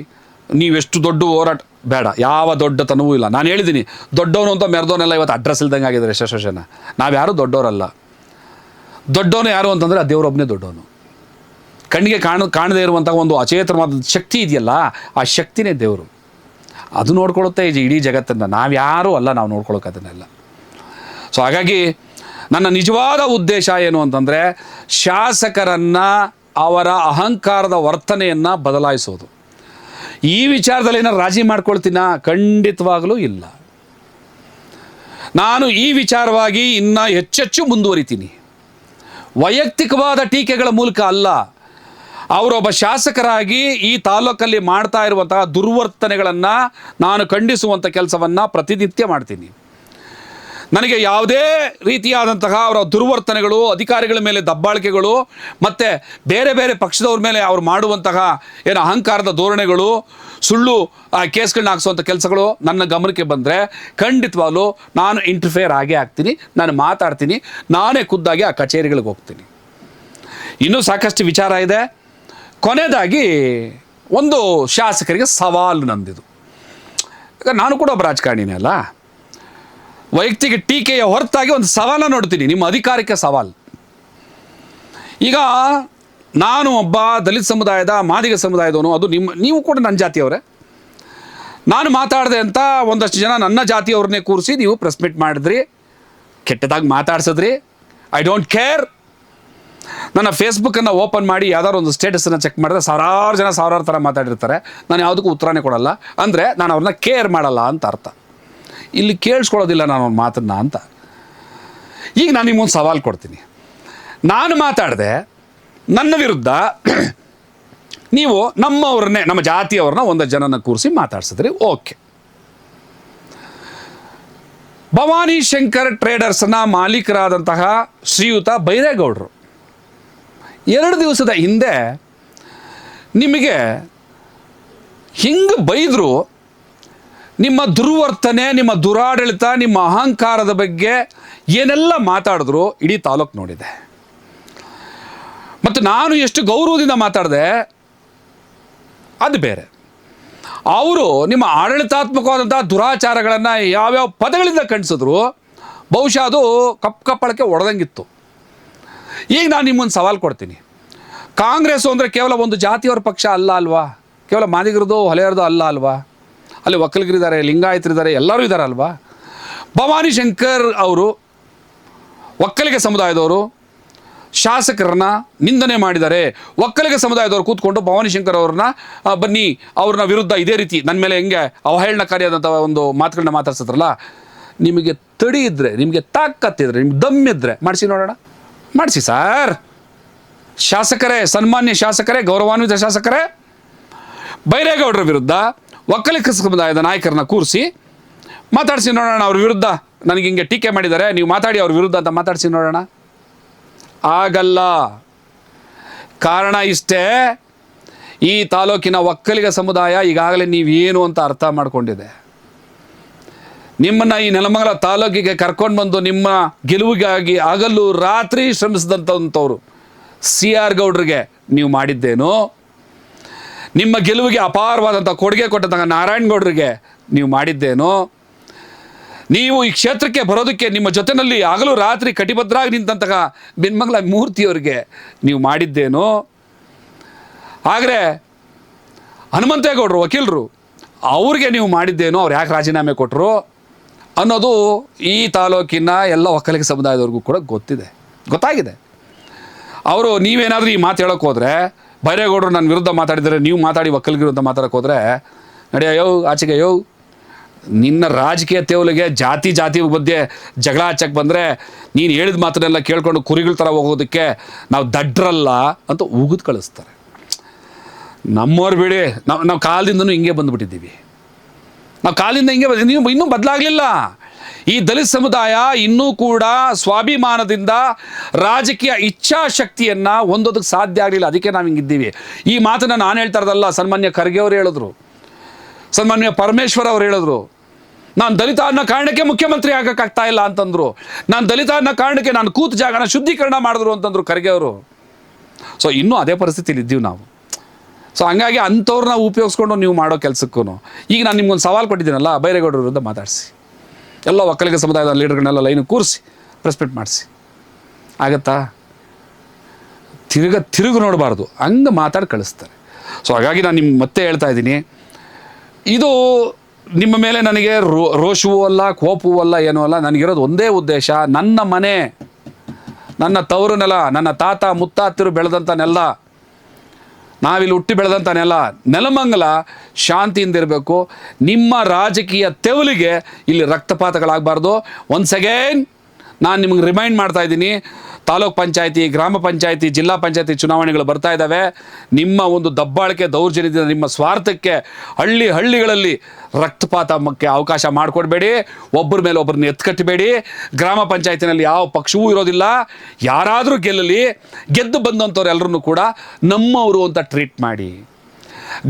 ನೀವೆಷ್ಟು ದೊಡ್ಡ ಹೋರಾಟ ಬೇಡ, ಯಾವ ದೊಡ್ಡತನವೂ ಇಲ್ಲ. ನಾನು ಹೇಳಿದ್ದೀನಿ, ದೊಡ್ಡವನು ಅಂತ ಮೆರೆದವನೆಲ್ಲ ಇವತ್ತು ಅಡ್ರೆಸ್ ಇಲ್ದಂಗೆ ಆಗಿದ್ದಾರೆ ಎಷ್ಟೋ ಜನ. ನಾವು ಯಾರೂ ದೊಡ್ಡವರಲ್ಲ. ದೊಡ್ಡವನು ಯಾರು ಅಂತಂದರೆ ಆ ದೇವರೊಬ್ಬನೇ ದೊಡ್ಡವನು. ಕಣ್ಣಿಗೆ ಕಾಣದೇ ಇರುವಂಥ ಒಂದು ಅಚೇತನವಾದ ಶಕ್ತಿ ಇದೆಯಲ್ಲ, ಆ ಶಕ್ತಿನೇ ದೇವರು. ಅದು ನೋಡ್ಕೊಳ್ಳುತ್ತೆ ಇಡೀ ಜಗತ್ತನ್ನು. ನಾವು ಯಾರೂ ಅಲ್ಲ ನಾವು ನೋಡ್ಕೊಳ್ಳೋಕೆ ಅದನ್ನೆಲ್ಲ. ಸೊ ಹಾಗಾಗಿ ನನ್ನ ನಿಜವಾದ ಉದ್ದೇಶ ಏನು ಅಂತಂದರೆ ಶಾಸಕರನ್ನು ಅವರ ಅಹಂಕಾರದ ವರ್ತನೆಯನ್ನು ಬದಲಾಯಿಸೋದು. ಈ ವಿಚಾರದಲ್ಲಿ ಏನಾರು ರಾಜಿ ಮಾಡ್ಕೊಳ್ತೀನಾ? ಖಂಡಿತವಾಗಲೂ ಇಲ್ಲ. ನಾನು ಈ ವಿಚಾರವಾಗಿ ಇನ್ನೂ ಹೆಚ್ಚೆಚ್ಚು ಮುಂದುವರಿತೀನಿ. ವೈಯಕ್ತಿಕವಾದ ಟೀಕೆಗಳ ಮೂಲಕ ಅಲ್ಲ, ಅವರೊಬ್ಬ ಶಾಸಕರಾಗಿ ಈ ತಾಲೂಕಲ್ಲಿ ಮಾಡ್ತಾ ಇರುವಂತಹ ದುರ್ವರ್ತನೆಗಳನ್ನು ನಾನು ಖಂಡಿಸುವಂಥ ಕೆಲಸವನ್ನು ಪ್ರತಿನಿತ್ಯ ಮಾಡ್ತೀನಿ. ನನಗೆ ಯಾವುದೇ ರೀತಿಯಾದಂತಹ ಅವರ ದುರ್ವರ್ತನೆಗಳು, ಅಧಿಕಾರಿಗಳ ಮೇಲೆ ದಬ್ಬಾಳಿಕೆಗಳು ಮತ್ತು ಬೇರೆ ಬೇರೆ ಪಕ್ಷದವ್ರ ಮೇಲೆ ಅವ್ರು ಮಾಡುವಂತಹ ಏನು ಅಹಂಕಾರದ ಧೋರಣೆಗಳು, ಸುಳ್ಳು ಕೇಸ್ಗಳನ್ನ ಹಾಕಿಸುವಂಥ ಕೆಲಸಗಳು ನನ್ನ ಗಮನಕ್ಕೆ ಬಂದರೆ ಖಂಡಿತವಾಗಲೂ ನಾನು ಇಂಟರ್ಫಿಯರ್ ಆಗೇ ಆಗ್ತೀನಿ. ನಾನು ಮಾತಾಡ್ತೀನಿ, ನಾನೇ ಖುದ್ದಾಗಿ ಆ ಕಚೇರಿಗಳಿಗೆ ಹೋಗ್ತೀನಿ. ಇನ್ನೂ ಸಾಕಷ್ಟು ವಿಚಾರ ಇದೆ. ಕೊನೆಯದಾಗಿ ಒಂದು ಶಾಸಕರಿಗೆ ಸವಾಲು ನಂದಿದು. ಈಗ ನಾನು ಕೂಡ ಒಬ್ಬ ರಾಜಕಾರಣಿನೇ ಅಲ್ಲ, ವೈಯಕ್ತಿಕ ಟೀಕೆಯ ಹೊರತಾಗಿ ಒಂದು ಸವಾಲ ನೋಡ್ತೀನಿ, ನಿಮ್ಮ ಅಧಿಕಾರಕ್ಕೆ ಸವಾಲು. ಈಗ ನಾನು ಒಬ್ಬ ದಲಿತ ಸಮುದಾಯದ, ಮಾದಿಗ ಸಮುದಾಯದವನು, ಅದು ನೀವು ಕೂಡ ನನ್ನ ಜಾತಿಯವರೇ. ನಾನು ಮಾತಾಡಿದೆ ಅಂತ ಒಂದಷ್ಟು ಜನ ನನ್ನ ಜಾತಿಯವ್ರನ್ನೇ ಕೂರಿಸಿ ನೀವು ಪ್ರೆಸ್ ಮೀಟ್ ಮಾಡಿದ್ರಿ, ಕೆಟ್ಟದಾಗಿ ಮಾತಾಡ್ಸಿದ್ರಿ. I don't care. ನನ್ನ ಫೇಸ್ಬುಕ್ಕನ್ನು ಓಪನ್ ಮಾಡಿ ಯಾವ್ದಾದ್ರು ಒಂದು ಸ್ಟೇಟಸನ್ನು ಚೆಕ್ ಮಾಡಿದ್ರೆ ಸಾವಿರಾರು ಥರ ಮಾತಾಡಿರ್ತಾರೆ. ನಾನು ಯಾವುದಕ್ಕೂ ಉತ್ತರನೇ ಕೊಡಲ್ಲ. ಅಂದರೆ ನಾನು ಅವ್ರನ್ನ ಕೇರ್ ಮಾಡಲ್ಲ ಅಂತ ಅರ್ಥ. ಇಲ್ಲಿ ಕೇಳಿಸ್ಕೊಳ್ಳೋದಿಲ್ಲ ನಾನು ಅವ್ನ ಮಾತನ್ನು ಅಂತ. ಈಗ ನಾನು ನಿಮ್ಮೊಂದು ಸವಾಲು ಕೊಡ್ತೀನಿ. ನಾನು ಮಾತಾಡಿದೆ, ನನ್ನ ವಿರುದ್ಧ ನೀವು ನಮ್ಮವ್ರನ್ನೇ, ನಮ್ಮ ಜಾತಿಯವ್ರನ್ನ ಒಂದಷ್ಟು ಜನನ ಕೂರಿಸಿ ಮಾತಾಡ್ಸಿದ್ರಿ, ಓಕೆ. ಭವಾನಿ ಶಂಕರ್ ಟ್ರೇಡರ್ಸ್ನ ಮಾಲೀಕರಾದಂತಹ ಶ್ರೀಯುತ ಬೈರೇಗೌಡರು 2 ದಿವಸದ ಹಿಂದೆ ನಿಮಗೆ ಹಿಂಗೆ ಬೈದರು. ನಿಮ್ಮ ದುರ್ವರ್ತನೆ, ನಿಮ್ಮ ದುರಾಡಳಿತ, ನಿಮ್ಮ ಅಹಂಕಾರದ ಬಗ್ಗೆ ಏನೆಲ್ಲ ಮಾತಾಡಿದ್ರು ಇಡೀ ತಾಲೂಕು ನೋಡಿದೆ. ಮತ್ತು ನಾನು ಎಷ್ಟು ಗೌರವದಿಂದ ಮಾತಾಡಿದೆ ಅದು ಬೇರೆ. ಅವರು ನಿಮ್ಮ ಆಡಳಿತಾತ್ಮಕವಾದಂಥ ದುರಾಚಾರಗಳನ್ನು ಯಾವ್ಯಾವ ಪದಗಳಿಂದ ಖಂಡಿಸಿದ್ರು, ಬಹುಶಃ ಅದು ಕಪ್ಪಳಕ್ಕೆ ಹೊಡೆದಂಗಿತ್ತು. ಈಗ ನಾನು ನಿಮ್ಮೊಂದು ಸವಾಲು ಕೊಡ್ತೀನಿ. ಕಾಂಗ್ರೆಸ್ಸು ಅಂದರೆ ಕೇವಲ ಒಂದು ಜಾತಿಯವರ ಪಕ್ಷ ಅಲ್ಲ ಅಲ್ವಾ? ಕೇವಲ ಮಾದಿಗರದು ಹೊಲೆಯರದು ಅಲ್ಲ ಅಲ್ವಾ? ಅಲ್ಲಿ ಒಕ್ಕಲಿಗರಿದ್ದಾರೆ, ಲಿಂಗಾಯತರಿದ್ದಾರೆ, ಎಲ್ಲರೂ ಇದ್ದಾರೆ ಅಲ್ವಾ? ಭವಾನಿ ಶಂಕರ್ ಅವರು ಒಕ್ಕಲಿಗ ಸಮುದಾಯದವರು ಶಾಸಕರನ್ನ ನಿಂದನೆ ಮಾಡಿದ್ದಾರೆ. ಒಕ್ಕಲಿಗ ಸಮುದಾಯದವರು ಕೂತ್ಕೊಂಡು ಭವಾನಿ ಶಂಕರ್ ಅವ್ರನ್ನ ಬನ್ನಿ, ಅವ್ರನ್ನ ವಿರುದ್ಧ ಇದೇ ರೀತಿ ನನ್ನ ಮೇಲೆ ಹೆಂಗೆ ಅವಹೇಳನಕಾರಿಯಾದಂಥ ಒಂದು ಮಾತುಗಳನ್ನ ಮಾತಾಡ್ಸಿದ್ರಲ್ಲ, ನಿಮಗೆ ತಡಿ ಇದ್ದರೆ, ನಿಮಗೆ ತಾಕತ್ತಿದ್ರೆ, ನಿಮ್ಗೆ ದಮ್ಮಿದ್ರೆ ಮಾಡಿಸಿ ನೋಡೋಣ. ಮಾಡಿಸಿ ಸರ್. ಶಾಸಕರೇ, ಸನ್ಮಾನ್ಯ ಶಾಸಕರೇ, ಗೌರವಾನ್ವಿತ ಶಾಸಕರೇ, ಬೈರೇಗೌಡರ ವಿರುದ್ಧ ಒಕ್ಕಲಿಗ ಸಮುದಾಯದ ನಾಯಕರನ್ನ ಕೂರಿಸಿ ಮಾತಾಡಿಸಿ ನೋಡೋಣ. ಅವ್ರ ವಿರುದ್ಧ ನನಗೆ ಹಿಂಗೆ ಟೀಕೆ ಮಾಡಿದ್ದಾರೆ, ನೀವು ಮಾತಾಡಿ ಅವ್ರ ವಿರುದ್ಧ ಅಂತ ಮಾತಾಡಿಸಿ ನೋಡೋಣ. ಆಗಲ್ಲ. ಕಾರಣ ಇಷ್ಟೇ, ಈ ತಾಲೂಕಿನ ಒಕ್ಕಲಿಗ ಸಮುದಾಯ ಈಗಾಗಲೇ ನೀವೇನು ಅಂತ ಅರ್ಥ ಮಾಡಿಕೊಂಡಿದೆ. ನಿಮ್ಮನ್ನು ಈ ನೆಲಮಂಗಲ ತಾಲೂಕಿಗೆ ಕರ್ಕೊಂಡು ಬಂದು ನಿಮ್ಮ ಗೆಲುವಿಗಾಗಿ ಹಗಲು ರಾತ್ರಿ ಶ್ರಮಿಸಿದಂಥವ್ರು CR ಗೌಡ್ರಿಗೆ ನೀವು ಮಾಡಿದ್ದೇನು? ನಿಮ್ಮ ಗೆಲುವಿಗೆ ಅಪಾರವಾದಂಥ ಕೊಡುಗೆ ಕೊಟ್ಟಂತಹ ನಾರಾಯಣಗೌಡರಿಗೆ ನೀವು ಮಾಡಿದ್ದೇನು? ನೀವು ಈ ಕ್ಷೇತ್ರಕ್ಕೆ ಬರೋದಕ್ಕೆ ನಿಮ್ಮ ಜೊತೆಯಲ್ಲಿ ಹಗಲು ರಾತ್ರಿ ಕಟಿಬದ್ಧರಾಗಿ ನಿಂತಹ ಬೆನ್ಮಂಗಲ ಮೂರ್ತಿಯವರಿಗೆ ನೀವು ಮಾಡಿದ್ದೇನು? ಆದರೆ ಹನುಮಂತೇಗೌಡರು ವಕೀಲರು ಅವ್ರಿಗೆ ನೀವು ಮಾಡಿದ್ದೇನೋ, ಅವ್ರು ಯಾಕೆ ರಾಜೀನಾಮೆ ಕೊಟ್ಟರು ಅನ್ನೋದು ಈ ತಾಲೂಕಿನ ಎಲ್ಲ ಒಕ್ಕಲಿಗ ಸಮುದಾಯದವ್ರಿಗೂ ಕೂಡ ಗೊತ್ತಾಗಿದೆ. ಅವರು ನೀವೇನಾದರೂ ಈ ಮಾತು ಹೇಳೋಕ್ಕೆ ಹೋದರೆ, ಬೈರೇಗೌಡರು ನನ್ನ ವಿರುದ್ಧ ಮಾತಾಡಿದರೆ ನೀವು ಮಾತಾಡಿ ಒಕ್ಕಲಿಗರ ವಿರುದ್ಧ ಮಾತಾಡೋಕೆ ಹೋದರೆ, ನಡೆಯೋ ಆಚೆಗೆ ಯೋ, ನಿನ್ನ ರಾಜಕೀಯ ತೇವಲಿಗೆ ಜಾತಿ ಮಧ್ಯೆ ಜಗಳ ಹಚ್ಚಕ್ಕೆ ಬಂದರೆ ನೀನು ಹೇಳಿದ ಮಾತನ್ನೆಲ್ಲ ಕೇಳ್ಕೊಂಡು ಕುರಿಗಳ ಥರ ಹೋಗೋದಕ್ಕೆ ನಾವು ದಡ್ರಲ್ಲ ಅಂತ ಉಗಿದು ಕಳಿಸ್ತಾರೆ. ನಮ್ಮವ್ರು ಬಿಡಿ, ನಾವು ಕಾಲದಿಂದನೂ ಹಿಂಗೆ ಬಂದುಬಿಟ್ಟಿದ್ದೀವಿ. ನಾವು ಕಾಲಿಂದ ಹಿಂಗೆ ನೀವು ಇನ್ನೂ ಬದಲಾಗಲಿಲ್ಲ. ಈ ದಲಿತ ಸಮುದಾಯ ಇನ್ನೂ ಕೂಡ ಸ್ವಾಭಿಮಾನದಿಂದ ರಾಜಕೀಯ ಇಚ್ಛಾಶಕ್ತಿಯನ್ನು ಹೊಂದೋದಕ್ಕೆ ಸಾಧ್ಯ ಆಗಲಿಲ್ಲ. ಅದಕ್ಕೆ ನಾವು ಹಿಂಗಿದ್ದೀವಿ. ಈ ಮಾತನ್ನು ನಾನು ಹೇಳ್ತಾ ಇರೋದಲ್ಲ, ಸನ್ಮಾನ್ಯ ಖರ್ಗೆ ಅವರು ಹೇಳಿದ್ರು. ಸನ್ಮಾನ್ಯ ಪರಮೇಶ್ವರ್ ಅವರು ಹೇಳಿದ್ರು, ನಾನು ದಲಿತ ಅನ್ನೋ ಕಾರಣಕ್ಕೆ ಮುಖ್ಯಮಂತ್ರಿ ಆಗೋಕ್ಕಾಗ್ತಾ ಇಲ್ಲ ಅಂತಂದರು. ನಾನು ದಲಿತ ಅನ್ನೋ ಕಾರಣಕ್ಕೆ ನಾನು ಕೂತು ಜಾಗನ ಶುದ್ಧೀಕರಣ ಮಾಡಿದ್ರು ಅಂತಂದರು ಖರ್ಗೆ ಅವರು. ಸೊ ಇನ್ನೂ ಅದೇ ಪರಿಸ್ಥಿತಿಲಿ ಇದ್ದೀವಿ ನಾವು. ಸೊ ಹಂಗಾಗಿ ಅಂಥವ್ರನ್ನ ಉಪಯೋಗಿಸ್ಕೊಂಡು ನೀವು ಮಾಡೋ ಕೆಲಸಕ್ಕೂ ಈಗ ನಾನು ನಿಮ್ಗೊಂದು ಸವಾಲು ಕೊಟ್ಟಿದ್ದೀನಲ್ಲ, ಬೈರೇಗೌಡರ ವಿರುದ್ಧ ಮಾತಾಡಿಸಿ, ಎಲ್ಲ ಒಕ್ಕಲಿಗ ಸಮುದಾಯದ ಲೀಡರ್ಗಳನ್ನೆಲ್ಲ ಲೈನ್ ಕೂರಿಸಿ ಪ್ರೆಸ್ ಮೀಟ್ ಮಾಡಿಸಿ. ಆಗತ್ತಾ? ತಿರುಗು ನೋಡಬಾರ್ದು, ಹಂಗೆ ಮಾತಾಡಿ ಕಳಿಸ್ತಾರೆ. ಸೊ ಹಾಗಾಗಿ ನಾನು ನಿಮ್ಗೆ ಮತ್ತೆ ಹೇಳ್ತಾ ಇದ್ದೀನಿ, ಇದು ನಿಮ್ಮ ಮೇಲೆ ನನಗೆ ರೋಷವೂ ಅಲ್ಲ, ಕೋಪವೂ ಅಲ್ಲ, ಏನೂ ಅಲ್ಲ. ನನಗಿರೋದು ಒಂದೇ ಉದ್ದೇಶ, ನನ್ನ ಮನೆ, ನನ್ನ ತವರು ನೆಲ, ನನ್ನ ತಾತ ಮುತ್ತಾತಿರು ಬೆಳೆದಂಥ ನೆಲ, ನಾವಿಲ್ಲಿ ಹುಟ್ಟಿ ಬೆಳೆದಂಥ ನೆಲಮಂಗಲ ಶಾಂತಿಯಿಂದ ಇರಬೇಕು. ನಿಮ್ಮ ರಾಜಕೀಯ ತೆವಲಿಗೆ ಇಲ್ಲಿ ರಕ್ತಪಾತಗಳಾಗಬಾರ್ದು. ಒನ್ಸ್ ಅಗೇನ್ ನಾನು ನಿಮಗೆ ರಿಮೈಂಡ್ ಮಾಡ್ತಾ ಇದ್ದೀನಿ, ತಾಲೂಕ್ ಪಂಚಾಯತಿ, ಗ್ರಾಮ ಪಂಚಾಯತಿ, ಜಿಲ್ಲಾ ಪಂಚಾಯತಿ ಚುನಾವಣೆಗಳು ಬರ್ತಾ ಇದ್ದಾವೆ. ನಿಮ್ಮ ಒಂದು ದಬ್ಬಾಳಿಕೆ ದೌರ್ಜನ್ಯದಿಂದ, ನಿಮ್ಮ ಸ್ವಾರ್ಥಕ್ಕೆ ಹಳ್ಳಿಗಳಲ್ಲಿ ರಕ್ತಪಾತಕ್ಕೆ ಅವಕಾಶ ಮಾಡಿಕೊಡ್ಬೇಡಿ. ಒಬ್ಬರ ಮೇಲೆ ಒಬ್ಬರನ್ನ ಎತ್ಕಟ್ಟಬೇಡಿ. ಗ್ರಾಮ ಪಂಚಾಯತಿನಲ್ಲಿ ಯಾವ ಪಕ್ಷವೂ ಇರೋದಿಲ್ಲ. ಯಾರಾದರೂ ಗೆದ್ದು ಬಂದಂಥವ್ರು ಎಲ್ಲರನ್ನೂ ಕೂಡ ನಮ್ಮವರು ಅಂತ ಟ್ರೀಟ್ ಮಾಡಿ.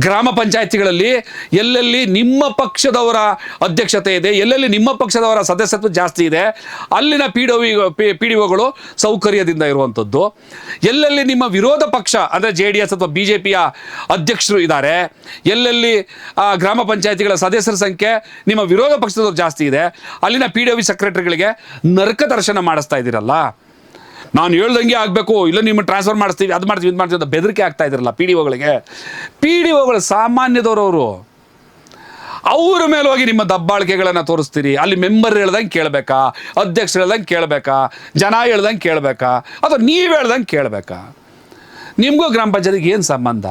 ಗ್ರಾಮ ಪಂಚಾಯತಿಗಳಲ್ಲಿ ಎಲ್ಲೆಲ್ಲಿ ನಿಮ್ಮ ಪಕ್ಷದವರ ಅಧ್ಯಕ್ಷತೆ ಇದೆ, ಎಲ್ಲೆಲ್ಲಿ ನಿಮ್ಮ ಪಕ್ಷದವರ ಸದಸ್ಯತ್ವ ಜಾಸ್ತಿ ಇದೆ, ಅಲ್ಲಿನ ಪಿ ಡಿ ಒಗಳು ಸೌಕರ್ಯದಿಂದ ಇರುವಂಥದ್ದು. ಎಲ್ಲೆಲ್ಲಿ ನಿಮ್ಮ ವಿರೋಧ ಪಕ್ಷ ಅಂದರೆ JDS ಅಥವಾ BJPಯ ಅಧ್ಯಕ್ಷರು ಇದ್ದಾರೆ, ಎಲ್ಲೆಲ್ಲಿ ಗ್ರಾಮ ಪಂಚಾಯತಿಗಳ ಸದಸ್ಯರ ಸಂಖ್ಯೆ ನಿಮ್ಮ ವಿರೋಧ ಪಕ್ಷದವ್ರು ಜಾಸ್ತಿ ಇದೆ, ಅಲ್ಲಿನ PDOV ಸೆಕ್ರೆಟರಿಗಳಿಗೆ ನರಕ ದರ್ಶನ ಮಾಡಿಸ್ತಾ ಇದ್ದೀರಲ್ಲ. ನಾನು ಹೇಳ್ದಂಗೆ ಆಗಬೇಕು, ಇಲ್ಲ ನಿಮ್ಮ ಟ್ರಾನ್ಸ್ಫರ್ ಮಾಡಿಸ್ತೀವಿ, ಅದು ಮಾಡ್ತೀವಿ, ಇದು ಮಾಡ್ತೀವಿ ಅಂತ ಬೆದರಿಕೆ ಆಗ್ತಾ ಇದ್ರಲ್ಲ PDOಗಳಿಗೆ. PDOಗಳು ಸಾಮಾನ್ಯದವರು, ಅವ್ರ ಮೇಲೆ ಹೋಗಿ ನಿಮ್ಮ ದಬ್ಬಾಳಿಕೆಗಳನ್ನು ತೋರಿಸ್ತೀರಿ. ಅಲ್ಲಿ ಮೆಂಬರ್ ಹೇಳ್ದಂಗೆ ಕೇಳಬೇಕಾ, ಅಧ್ಯಕ್ಷರು ಹೇಳ್ದಂಗೆ ಕೇಳಬೇಕಾ, ಜನ ಹೇಳ್ದಂಗೆ ಕೇಳಬೇಕಾ, ಅಥವಾ ನೀವು ಹೇಳ್ದಂಗೆ ಕೇಳಬೇಕಾ? ನಿಮಗೂ ಗ್ರಾಮ ಪಂಚಾಯತಿಗೆ ಏನು ಸಂಬಂಧ?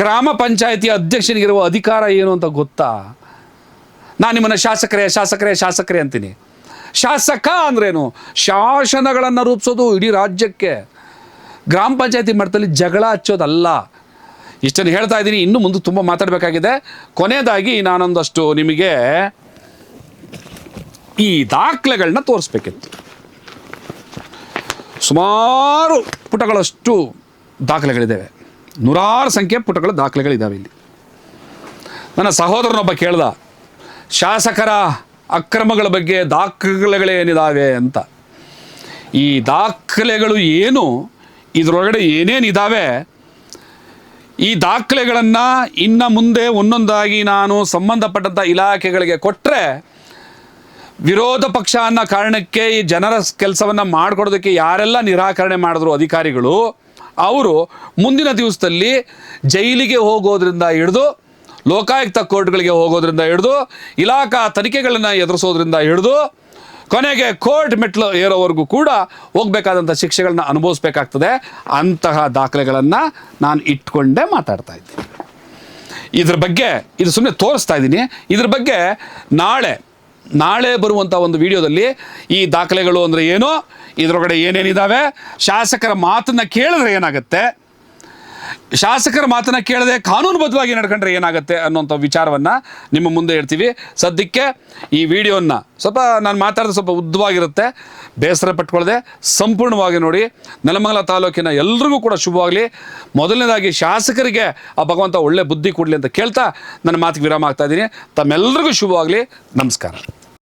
ಗ್ರಾಮ ಪಂಚಾಯತಿ ಅಧ್ಯಕ್ಷನಿಗಿರುವ ಅಧಿಕಾರ ಏನು ಅಂತ ಗೊತ್ತಾ? ನಾನು ನಿಮ್ಮನ್ನು ಶಾಸಕರೇ ಅಂತೀನಿ. ಶಾಸಕ ಅಂದ್ರೇನು? ಶಾಸನಗಳನ್ನು ರೂಪಿಸೋದು ಇಡೀ ರಾಜ್ಯಕ್ಕೆ. ಗ್ರಾಮ ಪಂಚಾಯತಿ ಮಟ್ಟದಲ್ಲಿ ಜಗಳ ಹಚ್ಚೋದಲ್ಲ. ಇಷ್ಟನ್ನು ಹೇಳ್ತಾ ಇದ್ದೀನಿ. ಇನ್ನು ಮುಂದೆ ತುಂಬ ಮಾತಾಡಬೇಕಾಗಿದೆ. ಕೊನೆಯದಾಗಿ ನಾನೊಂದಷ್ಟು ನಿಮಗೆ ಈ ದಾಖಲೆಗಳನ್ನ ತೋರಿಸ್ಬೇಕಿತ್ತು. ಸುಮಾರು ಪುಟಗಳಷ್ಟು ದಾಖಲೆಗಳಿದ್ದಾವೆ, ನೂರಾರು ಸಂಖ್ಯೆ ಪುಟಗಳ ದಾಖಲೆಗಳಿದ್ದಾವೆ. ಇಲ್ಲಿ ನನ್ನ ಸಹೋದರನೊಬ್ಬ ಕೇಳ್ದ, ಶಾಸಕರ ಅಕ್ರಮಗಳ ಬಗ್ಗೆ ದಾಖಲೆಗಳೇನಿದ್ದಾವೆ ಅಂತ. ಈ ದಾಖಲೆಗಳು ಏನು, ಇದರೊಳಗಡೆ ಏನೇನಿದ್ದಾವೆ, ಈ ದಾಖಲೆಗಳನ್ನು ಇನ್ನು ಮುಂದೆ ಒಂದೊಂದಾಗಿ ನಾನು ಸಂಬಂಧಪಟ್ಟಂಥ ಇಲಾಖೆಗಳಿಗೆ ಕೊಟ್ಟರೆ, ವಿರೋಧ ಪಕ್ಷ ಅನ್ನೋ ಕಾರಣಕ್ಕೆ ಈ ಜನರ ಕೆಲಸವನ್ನು ಮಾಡಿಕೊಡೋದಕ್ಕೆ ಯಾರೆಲ್ಲ ನಿರಾಕರಣೆ ಮಾಡಿದ್ರು ಅಧಿಕಾರಿಗಳು, ಅವರು ಮುಂದಿನ ದಿವಸದಲ್ಲಿ ಜೈಲಿಗೆ ಹೋಗೋದ್ರಿಂದ ಹಿಡಿದು, ಲೋಕಾಯುಕ್ತ ಕೋರ್ಟ್ಗಳಿಗೆ ಹೋಗೋದ್ರಿಂದ ಹಿಡಿದು, ಇಲಾಖಾ ತನಿಖೆಗಳನ್ನು ಎದುರಿಸೋದ್ರಿಂದ ಹಿಡಿದು, ಕೊನೆಗೆ ಕೋರ್ಟ್ ಮೆಟ್ಲು ಏರೋವರೆಗೂ ಕೂಡ ಹೋಗಬೇಕಾದಂಥ ಶಿಕ್ಷೆಗಳನ್ನ ಅನುಭವಿಸ್ಬೇಕಾಗ್ತದೆ. ಅಂತಹ ದಾಖಲೆಗಳನ್ನು ನಾನು ಇಟ್ಕೊಂಡೇ ಮಾತಾಡ್ತಾ ಇದ್ದೀನಿ. ಇದ್ರ ಬಗ್ಗೆ ಇದು ಸುಮ್ಮನೆ ತೋರಿಸ್ತಾ ಇದ್ದೀನಿ. ಇದ್ರ ಬಗ್ಗೆ ನಾಳೆ ಬರುವಂಥ ಒಂದು ವಿಡಿಯೋದಲ್ಲಿ ಈ ದಾಖಲೆಗಳು ಅಂದರೆ ಏನು, ಇದರೊಳಗಡೆ ಏನೇನಿದ್ದಾವೆ, ಶಾಸಕರ ಮಾತನ್ನು ಕೇಳಿದ್ರೆ ಏನಾಗುತ್ತೆ, ಶಾಸಕರ ಮಾತನ್ನು ಕೇಳದೆ ಕಾನೂನುಬದ್ಧವಾಗಿ ನಡ್ಕೊಂಡ್ರೆ ಏನಾಗುತ್ತೆ ಅನ್ನೋಂಥ ವಿಚಾರವನ್ನು ನಿಮ್ಮ ಮುಂದೆ ಹೇಳ್ತೀವಿ. ಸದ್ಯಕ್ಕೆ ಈ ವಿಡಿಯೋನ ಸ್ವಲ್ಪ ನಾನು ಮಾತಾಡಿದ್ರೆ ಸ್ವಲ್ಪ ಉದ್ದವಾಗಿರುತ್ತೆ, ಬೇಸರ ಪಟ್ಕೊಳ್ಳದೆ ಸಂಪೂರ್ಣವಾಗಿ ನೋಡಿ. ನೆಲಮಂಗಲ ತಾಲೂಕಿನ ಎಲ್ರಿಗೂ ಕೂಡ ಶುಭವಾಗಲಿ. ಮೊದಲನೇದಾಗಿ ಶಾಸಕರಿಗೆ ಆ ಭಗವಂತ ಒಳ್ಳೆ ಬುದ್ಧಿ ಕೊಡಲಿ ಅಂತ ಕೇಳ್ತಾ ನನ್ನ ಮಾತಿಗೆ ವಿರಾಮ ಆಗ್ತಾ ಇದ್ದೀನಿ. ತಮ್ಮೆಲ್ಲರಿಗೂ ಶುಭವಾಗಲಿ. ನಮಸ್ಕಾರ.